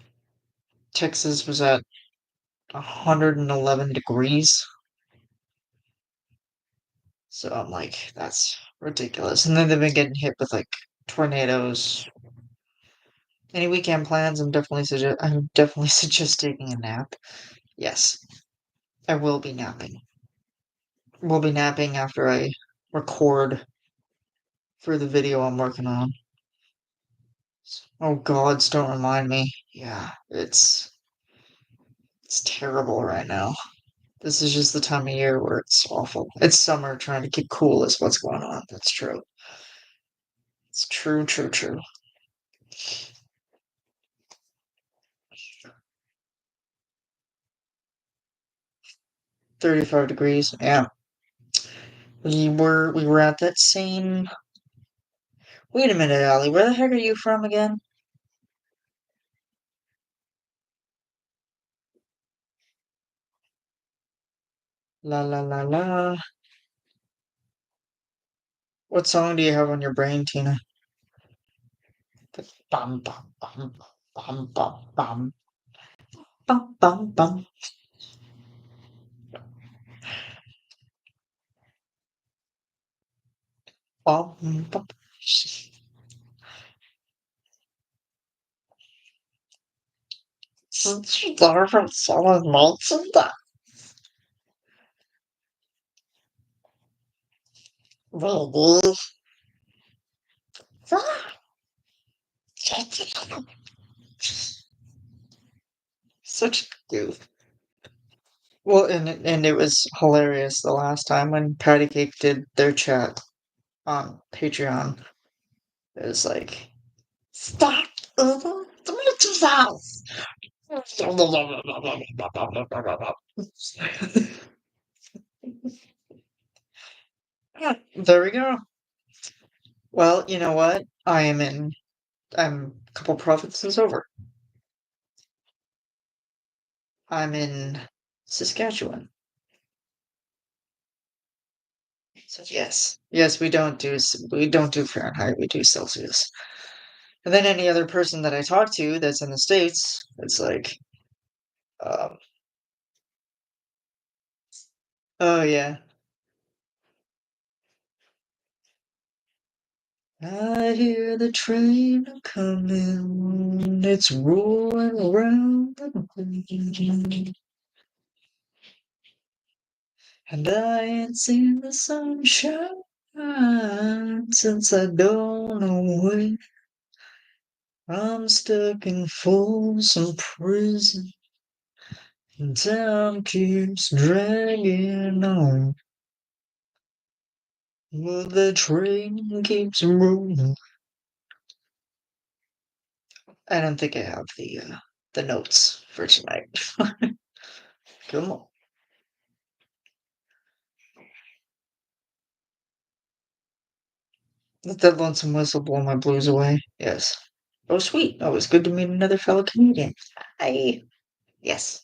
Texas was at 111 degrees. So I'm like, that's ridiculous. And then they've been getting hit with like tornadoes. Any weekend plans? I'm definitely suggest taking a nap. Yes, I will be napping. We'll be napping after I record for the video I'm working on. Oh gods, don't remind me. Yeah, it's terrible right now. This is just the time of year where it's awful. It's summer, trying to keep cool is what's going on. That's true. It's true, true, true. 35 degrees. Yeah. We were at that same. Wait a minute, Allie. Where the heck are you from again? La la la la. What song do you have on your brain, Tina? Bum bum bum bum bum bum bum bum bum bum bum. Since you never someone mentioned that, really? Such a goof. Well, and it was hilarious the last time when Patty Cake did their chat on Patreon. It was like, stop the witch's house. There we go. Well, you know what? I'm a couple provinces over. I'm in Saskatchewan. So yes, we don't do Fahrenheit. We do Celsius. And then any other person that I talk to that's in the States, it's like, um, oh yeah, I hear the train coming. It's rolling around the bend. And I ain't seen the sunshine since I don't know when. I'm stuck in Folsom Prison, and time keeps dragging on. But the train keeps rolling. I don't think I have the notes for tonight. Come on. Let that lonesome whistle blow my blues away. Yes. Oh, sweet. Oh, it's good to meet another fellow Canadian. Hi. Yes.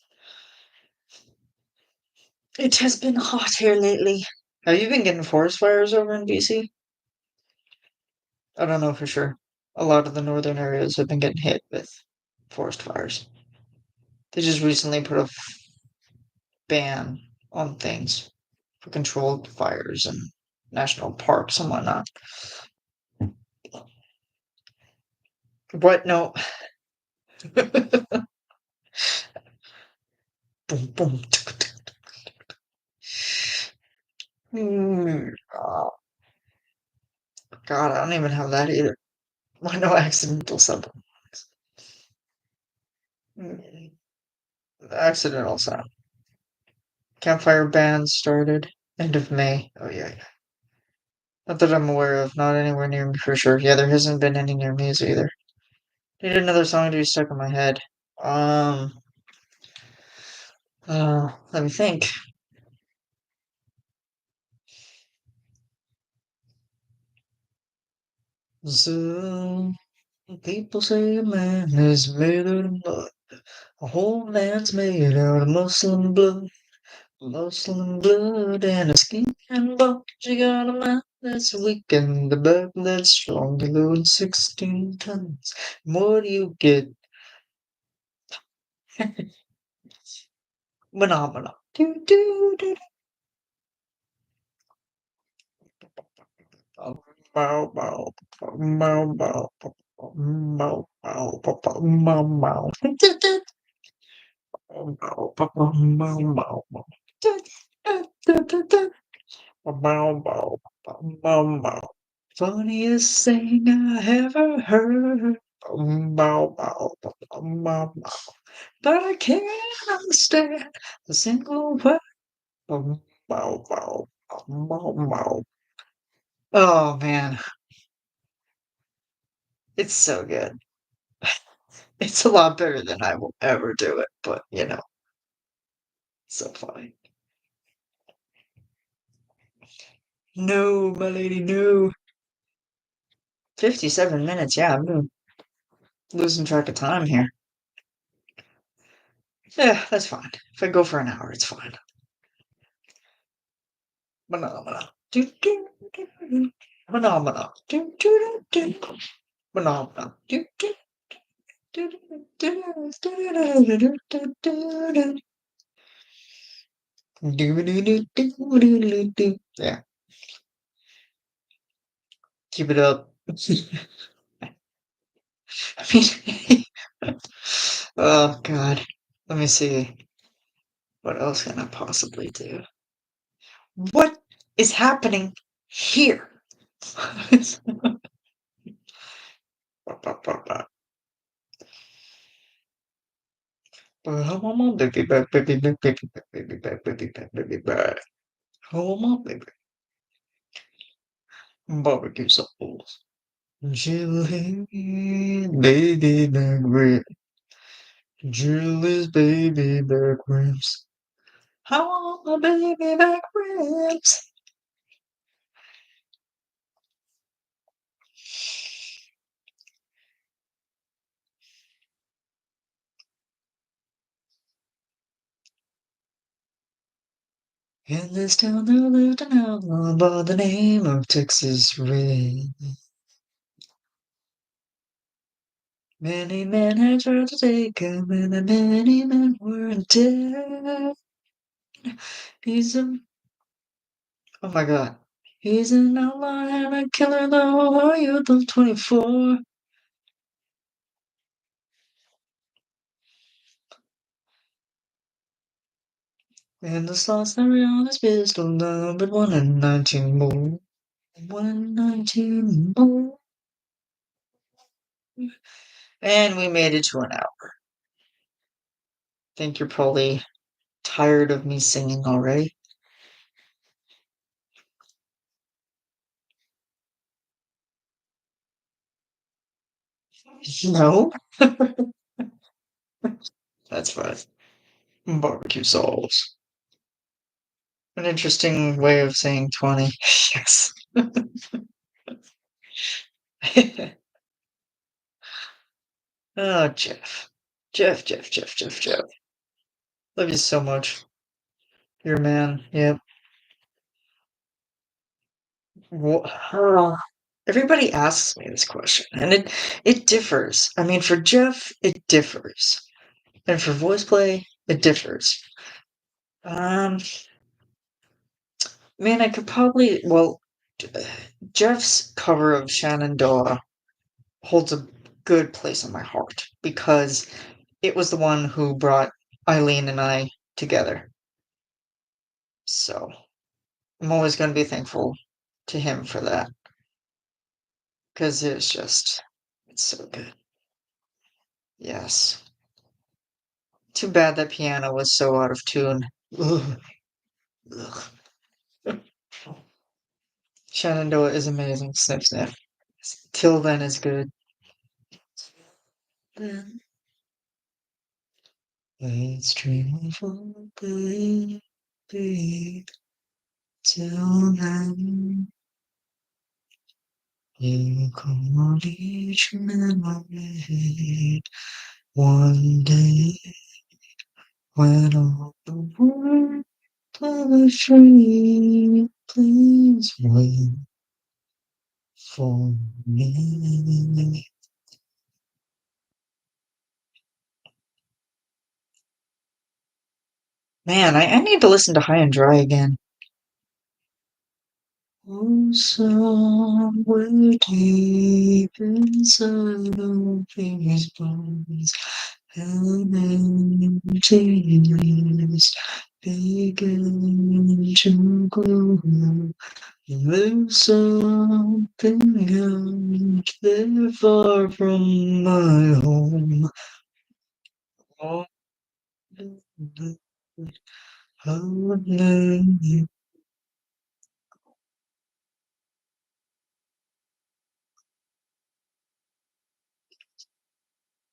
It has been hot here lately. Have you been getting forest fires over in BC? I don't know for sure. A lot of the northern areas have been getting hit with forest fires. They just recently put a ban on things for controlled fires in national parks and whatnot. What? No. Boom, boom. Oh, God, I don't even have that either. Why no accidental sub? Mm, accidental sound. Campfire ban started end of May. Oh yeah, yeah. Not that I'm aware of. Not anywhere near me for sure. Yeah, there hasn't been any near me either. Need another song to be stuck in my head. Um. Let me think. So people say a man is made out of mud. A whole man's made out of muscle and blood. Muscle and blood and a skin and bones. You got a mind that's weak and the back that's strong. You load 16 tons. What do you get? Phenomena. Do, do, do, do. Bow, bow, bow, bow, bow, bow, bow, bow, bow, bow. Bow, bow, bow, bow, bow, bow. Bow, bow, bow, bow, bow. Funniest thing I ever heard. Bow, bow, bow, bow, bow. But I can't understand a single word. Bow, bow, bow, bow, bow. Oh man, it's so good. It's a lot better than I will ever do it, but so funny. No, my lady, no. 57 minutes, yeah, I'm losing track of time here. Yeah, that's fine. If I go for an hour, it's fine. Phenomena. Do, do, do, do. Phenomena. Do, do, do, do. Phenomena. Do, do, do, do, do, do, do, do, do, do. Do, do, do, do, do, do, do. Yeah, keep it up. I mean, oh God. Let me see. What else can I possibly do? What is happening here? Baby back, baby back, baby back, baby back, baby back, baby back. Home on, baby. Barbecue sauce. Chili, baby back ribs. Julie's baby back ribs. I want my baby back ribs. In this town there lived an outlaw by the name of Texas Red. Many men had tried to take him, and the many men were dead. He's a Oh my god. He's an outlaw and a killer though. Are you the 24? And the slots that are on his pistol numbered 119 more. 119 more. And we made it to an hour. Think you're probably tired of me singing already? No? That's fine. Barbecue sauce. An interesting way of saying 20. Yes. Oh, Jeff. Jeff. Love you so much. You're a man. Yep. Everybody asks me this question, and it differs. I mean, for Jeff, it differs, and for voice play, it differs. Um, man, I could probably Jeff's cover of Shenandoah holds a good place in my heart because it was the one who brought Eileen and I together. So I'm always going to be thankful to him for that because it's so good. Yes. Too bad that piano was so out of tune. Ugh, ugh. Shenandoah is amazing. Sniff, sniff. Till then is good. Then let's dream of a baby. Till then, you come on each memory. One day, when all the world is free, please wait for me. Man, I need to listen to High and Dry again. Oh, somewhere deep inside of these bones, an emptiness begin to glow. There's something out there far from my home. Oh, oh,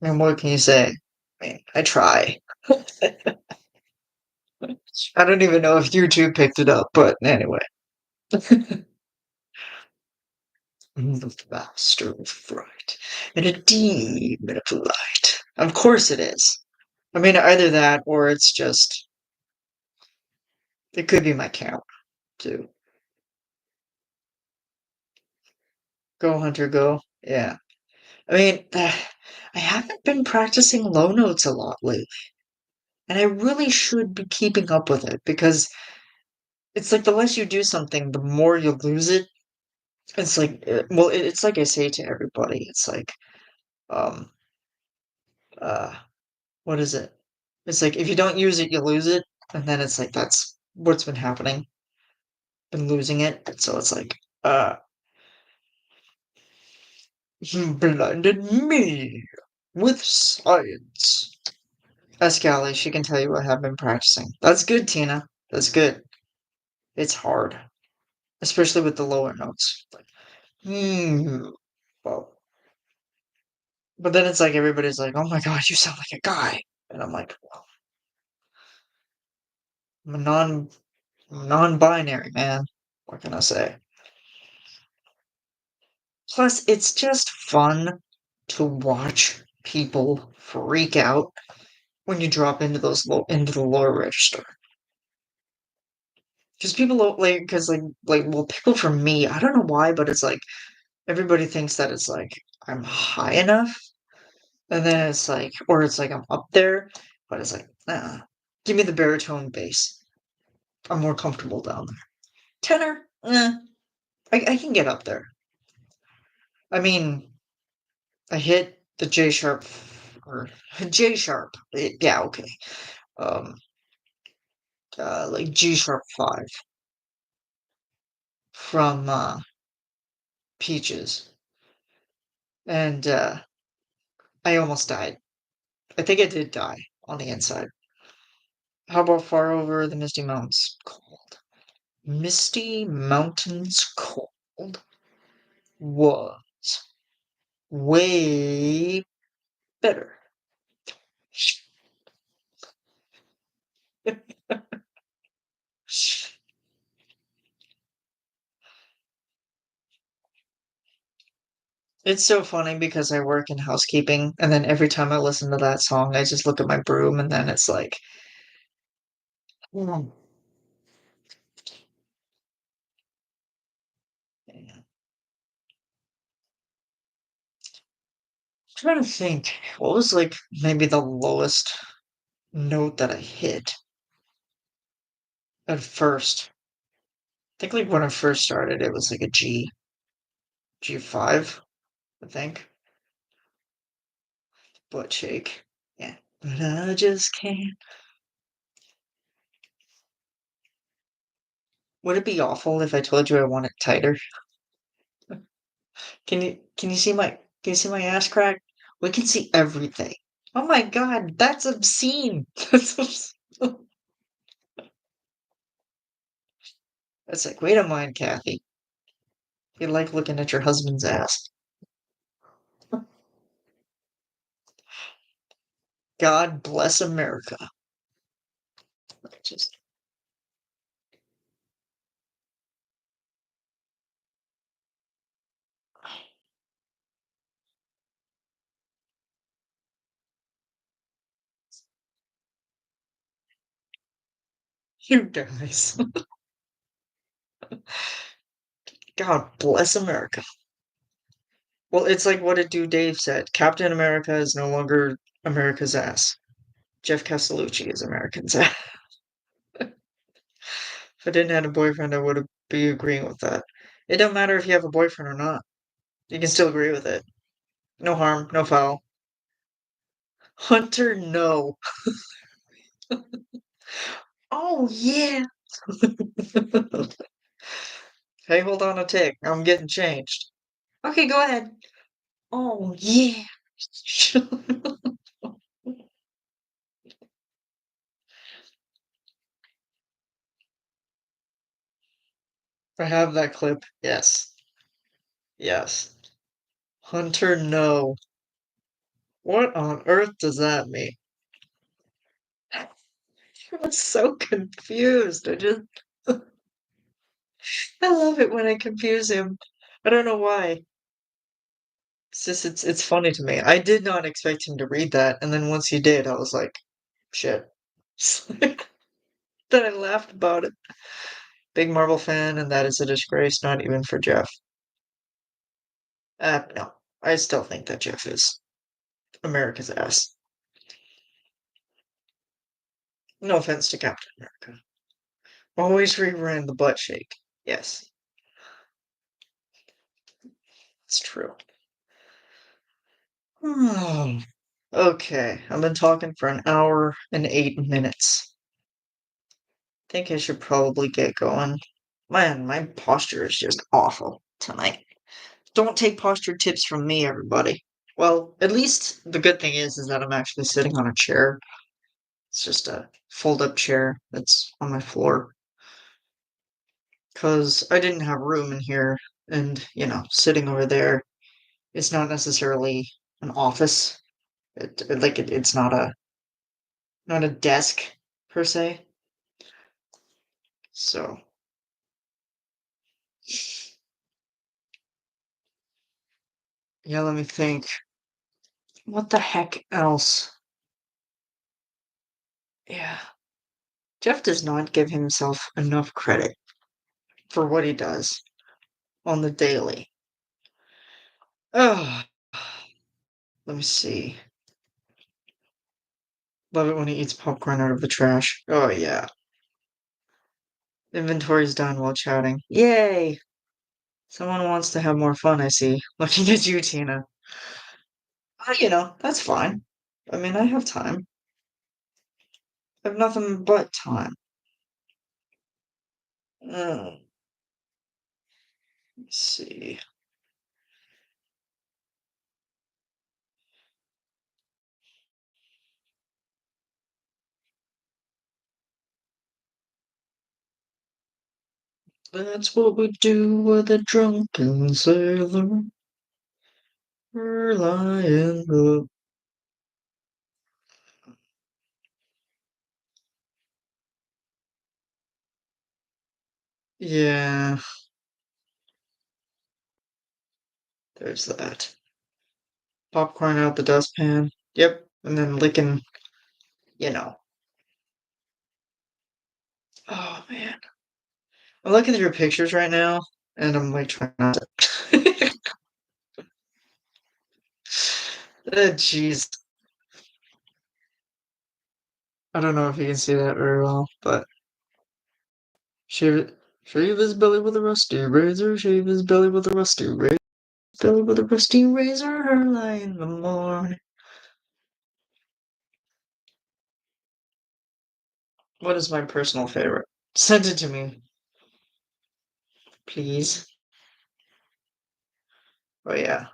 and what can you say? I mean, I try. I don't even know if YouTube picked it up, but anyway. The master of fright and a demon of light. Of course it is. I mean, either that or it's just, it could be my count, too. Go, Hunter, go. Yeah. I mean, I haven't been practicing low notes a lot lately, and I really should be keeping up with it because it's like the less you do something, the more you'll lose it. It's like, it's like I say to everybody. It's like, um, uh, what is it? It's like if you don't use it, you lose it, and then it's like that's what's been happening. Been losing it, so it's like, he blinded me with science. Ask Callie, she can tell you I have been practicing. That's good, Tina. That's good. It's hard, especially with the lower notes. Like, well, but then it's like everybody's like, "Oh my god, you sound like a guy," and I'm like, "Well, I'm a non-binary man. What can I say?" Plus, it's just fun to watch people freak out when you drop into into the lower register. Because people like, well, people for me, I don't know why, but it's like everybody thinks that it's like I'm high enough, and then it's like, or it's like I'm up there, but it's like, give me the baritone bass. I'm more comfortable down there. Tenor, I can get up there. I mean, I hit the J sharp or J sharp. Yeah, okay. Um, like G sharp 5 from Peaches, and I almost died. I think I did die on the inside. How about Far Over the Misty Mountains Cold? Misty Mountains Cold was way better. It's so funny because I work in housekeeping, and then every time I listen to that song, I just look at my broom, and then it's like, "Mm." Yeah. Trying to think, what was like maybe the lowest note that I hit at first? I think like when I first started, it was like a G5, I think. Butt shake. Yeah. But I just can't. Would it be awful if I told you I want it tighter? Can you see my ass crack? We can see everything. Oh my god, that's obscene. It's like, wait a minute, Kathy. You like looking at your husband's ass. God bless America. Just you guys. God bless America. Well, it's like what did do Dave said. Captain America is no longer America's ass. Jeff Castellucci is American's ass. If I didn't have a boyfriend, I would be agreeing with that. It don't matter if you have a boyfriend or not. You can still agree with it. No harm, no foul. Hunter, no. Oh, yeah. Hey, hold on a tick. I'm getting changed. Okay, go ahead. Oh, yeah. I have that clip. Yes. Yes. Hunter, no. What on earth does that mean? I was so confused. I love it when I confuse him. I don't know why. It's just it's funny to me. I did not expect him to read that, and then once he did, I was like, shit. Then I laughed about it. Big Marvel fan, and that is a disgrace, not even for Jeff. No. I still think that Jeff is America's ass. No offense to Captain America. Always reran the butt shake. Yes, it's true. Hmm. Okay, I've been talking for an hour and 8 minutes. Think I should probably get going. Man, my posture is just awful tonight. Don't take posture tips from me, everybody. Well, at least the good thing is that I'm actually sitting on a chair. It's just a fold-up chair that's on my floor. Because I didn't have room in here, and, sitting over there, it's not necessarily an office. It's not a desk per se. So, yeah, let me think. What the heck else? Yeah. Jeff does not give himself enough credit for what he does on the daily. Oh, let me see. Love it when he eats popcorn out of the trash. Oh, yeah. Inventory's done while chatting. Yay! Someone wants to have more fun, I see. Looking at you, Tina. That's fine. I mean, I have time. I have nothing but time. Let me see. That's what we do with a drunken sailor. Lie in the. Yeah, there's that. Popcorn out the dustpan. Yep, and then licking, you know. Oh man. I'm looking through pictures right now, and I'm like trying not to. Jeez. I don't know if you can see that very well, but shave, shave his belly with a rusty razor, shave his belly with a rusty razor, belly with a rusty razor, early in the morning. What is my personal favorite? Send it to me, please. Oh yeah.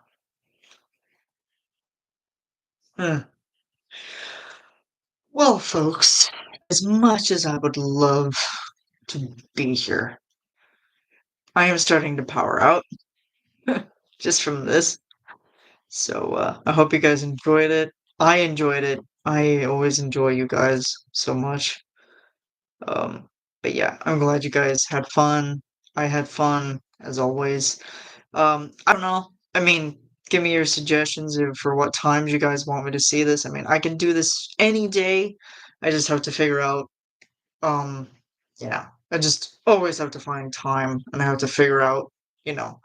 Huh. Well, folks, as much as I would love to be here, I am starting to power out just from this. So I hope you guys enjoyed it. I enjoyed it. I always enjoy you guys so much. Um, but yeah, I'm glad you guys had fun. I had fun as always. I don't know. I mean, give me your suggestions for what times you guys want me to see this. I mean, I can do this any day. I just have to figure out. Um, yeah, I just always have to find time, and I have to figure out, you know,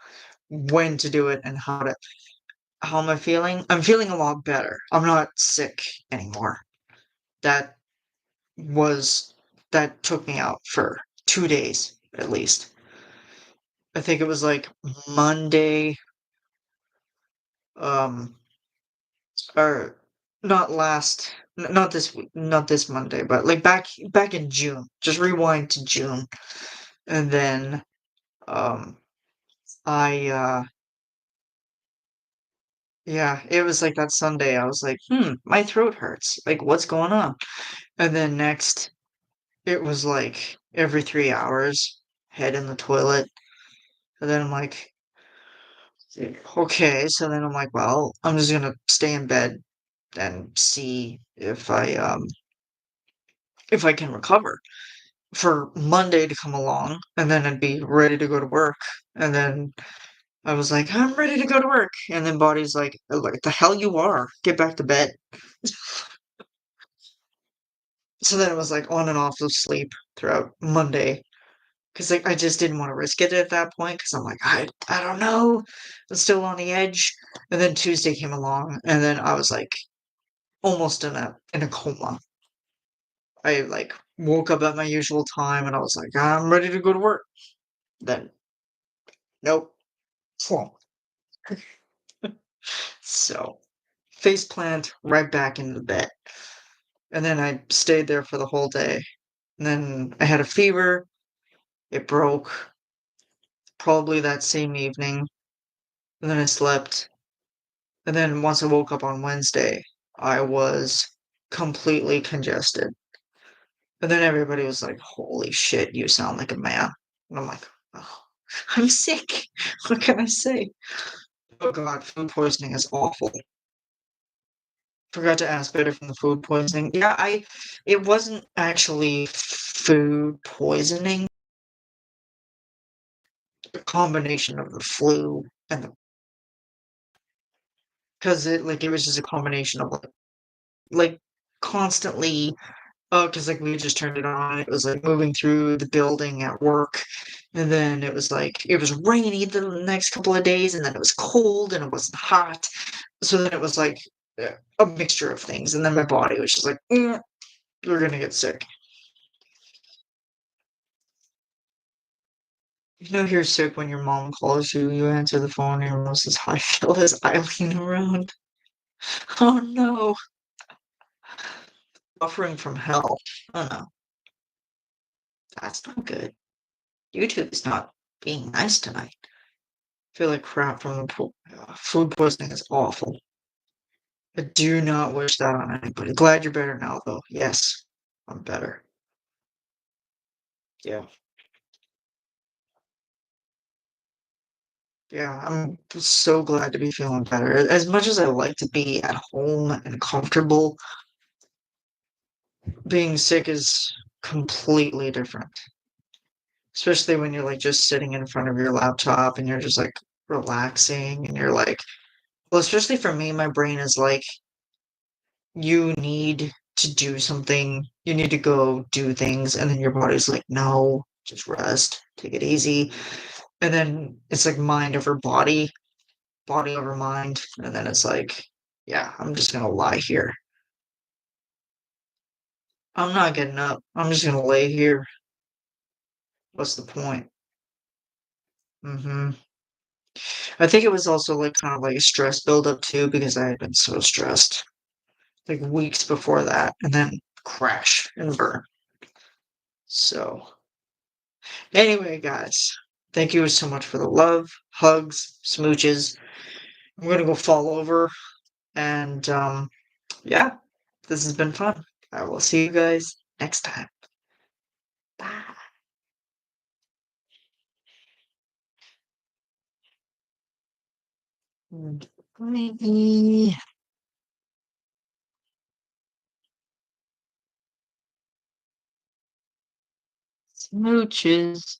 when to do it and how to. How am I feeling? I'm feeling a lot better. I'm not sick anymore. That was that took me out for 2 days at least. I think it was like Monday, um, or not last, not this week, not this Monday, but like back in June. Just rewind to June, and then um, I yeah, it was like that Sunday. I was like, my throat hurts. Like, what's going on? And then next, it was like every 3 hours, head in the toilet. And then I'm like, okay. So then I'm like, well, I'm just gonna stay in bed and see if I can recover for Monday to come along, and then I'd be ready to go to work. And then I was like, I'm ready to go to work. And then body's like the hell you are. Get back to bed. So then it was like on and off of sleep throughout Monday. Cause like I just didn't want to risk it at that point. Cause I'm like, I don't know. I'm still on the edge. And then Tuesday came along, and then I was like almost in a coma. I like woke up at my usual time, and I was like, I'm ready to go to work. Then nope. Slump. So face plant right back into the bed. And then I stayed there for the whole day. And then I had a fever. It broke probably that same evening. And then I slept. And then once I woke up on Wednesday, I was completely congested. And then everybody was like, holy shit, you sound like a man. And I'm like, oh, I'm sick. What can I say? Oh god, food poisoning is awful. Forgot to ask better from the food poisoning. Yeah, it wasn't actually food poisoning. A combination of the flu and the because it was just a combination of like constantly. Oh, because like we just turned it on. It was like moving through the building at work, and then it was like it was rainy the next couple of days, and then it was cold and it wasn't hot. So then it was like a mixture of things, and then my body was just like, you're gonna get sick. You know you're sick when your mom calls you. You answer the phone, and your mom says, "Hi, Phyllis." Eileen around. Oh no, suffering from hell. Oh no, that's not good. YouTube is not being nice tonight. I feel like crap from the food poisoning is awful. I do not wish that on anybody. Glad you're better now, though. Yes, I'm better. Yeah. Yeah, I'm so glad to be feeling better. As much as I like to be at home and comfortable, being sick is completely different. Especially when you're like just sitting in front of your laptop and you're just like relaxing and you're like, well, especially for me, my brain is like, you need to do something, you need to go do things, and then your body's like, no, just rest, take it easy. And then it's like mind over body, body over mind, and then it's like, yeah, I'm just gonna lie here. I'm not getting up. I'm just gonna lay here. What's the point? Hmm. I think it was also like kind of like a stress buildup too, because I had been so stressed like weeks before that, and then crash and burn. So anyway, guys, thank you so much for the love, hugs, smooches. I'm gonna go fall over, and yeah, this has been fun. I will see you guys next time. Bye. Bye. Smooches.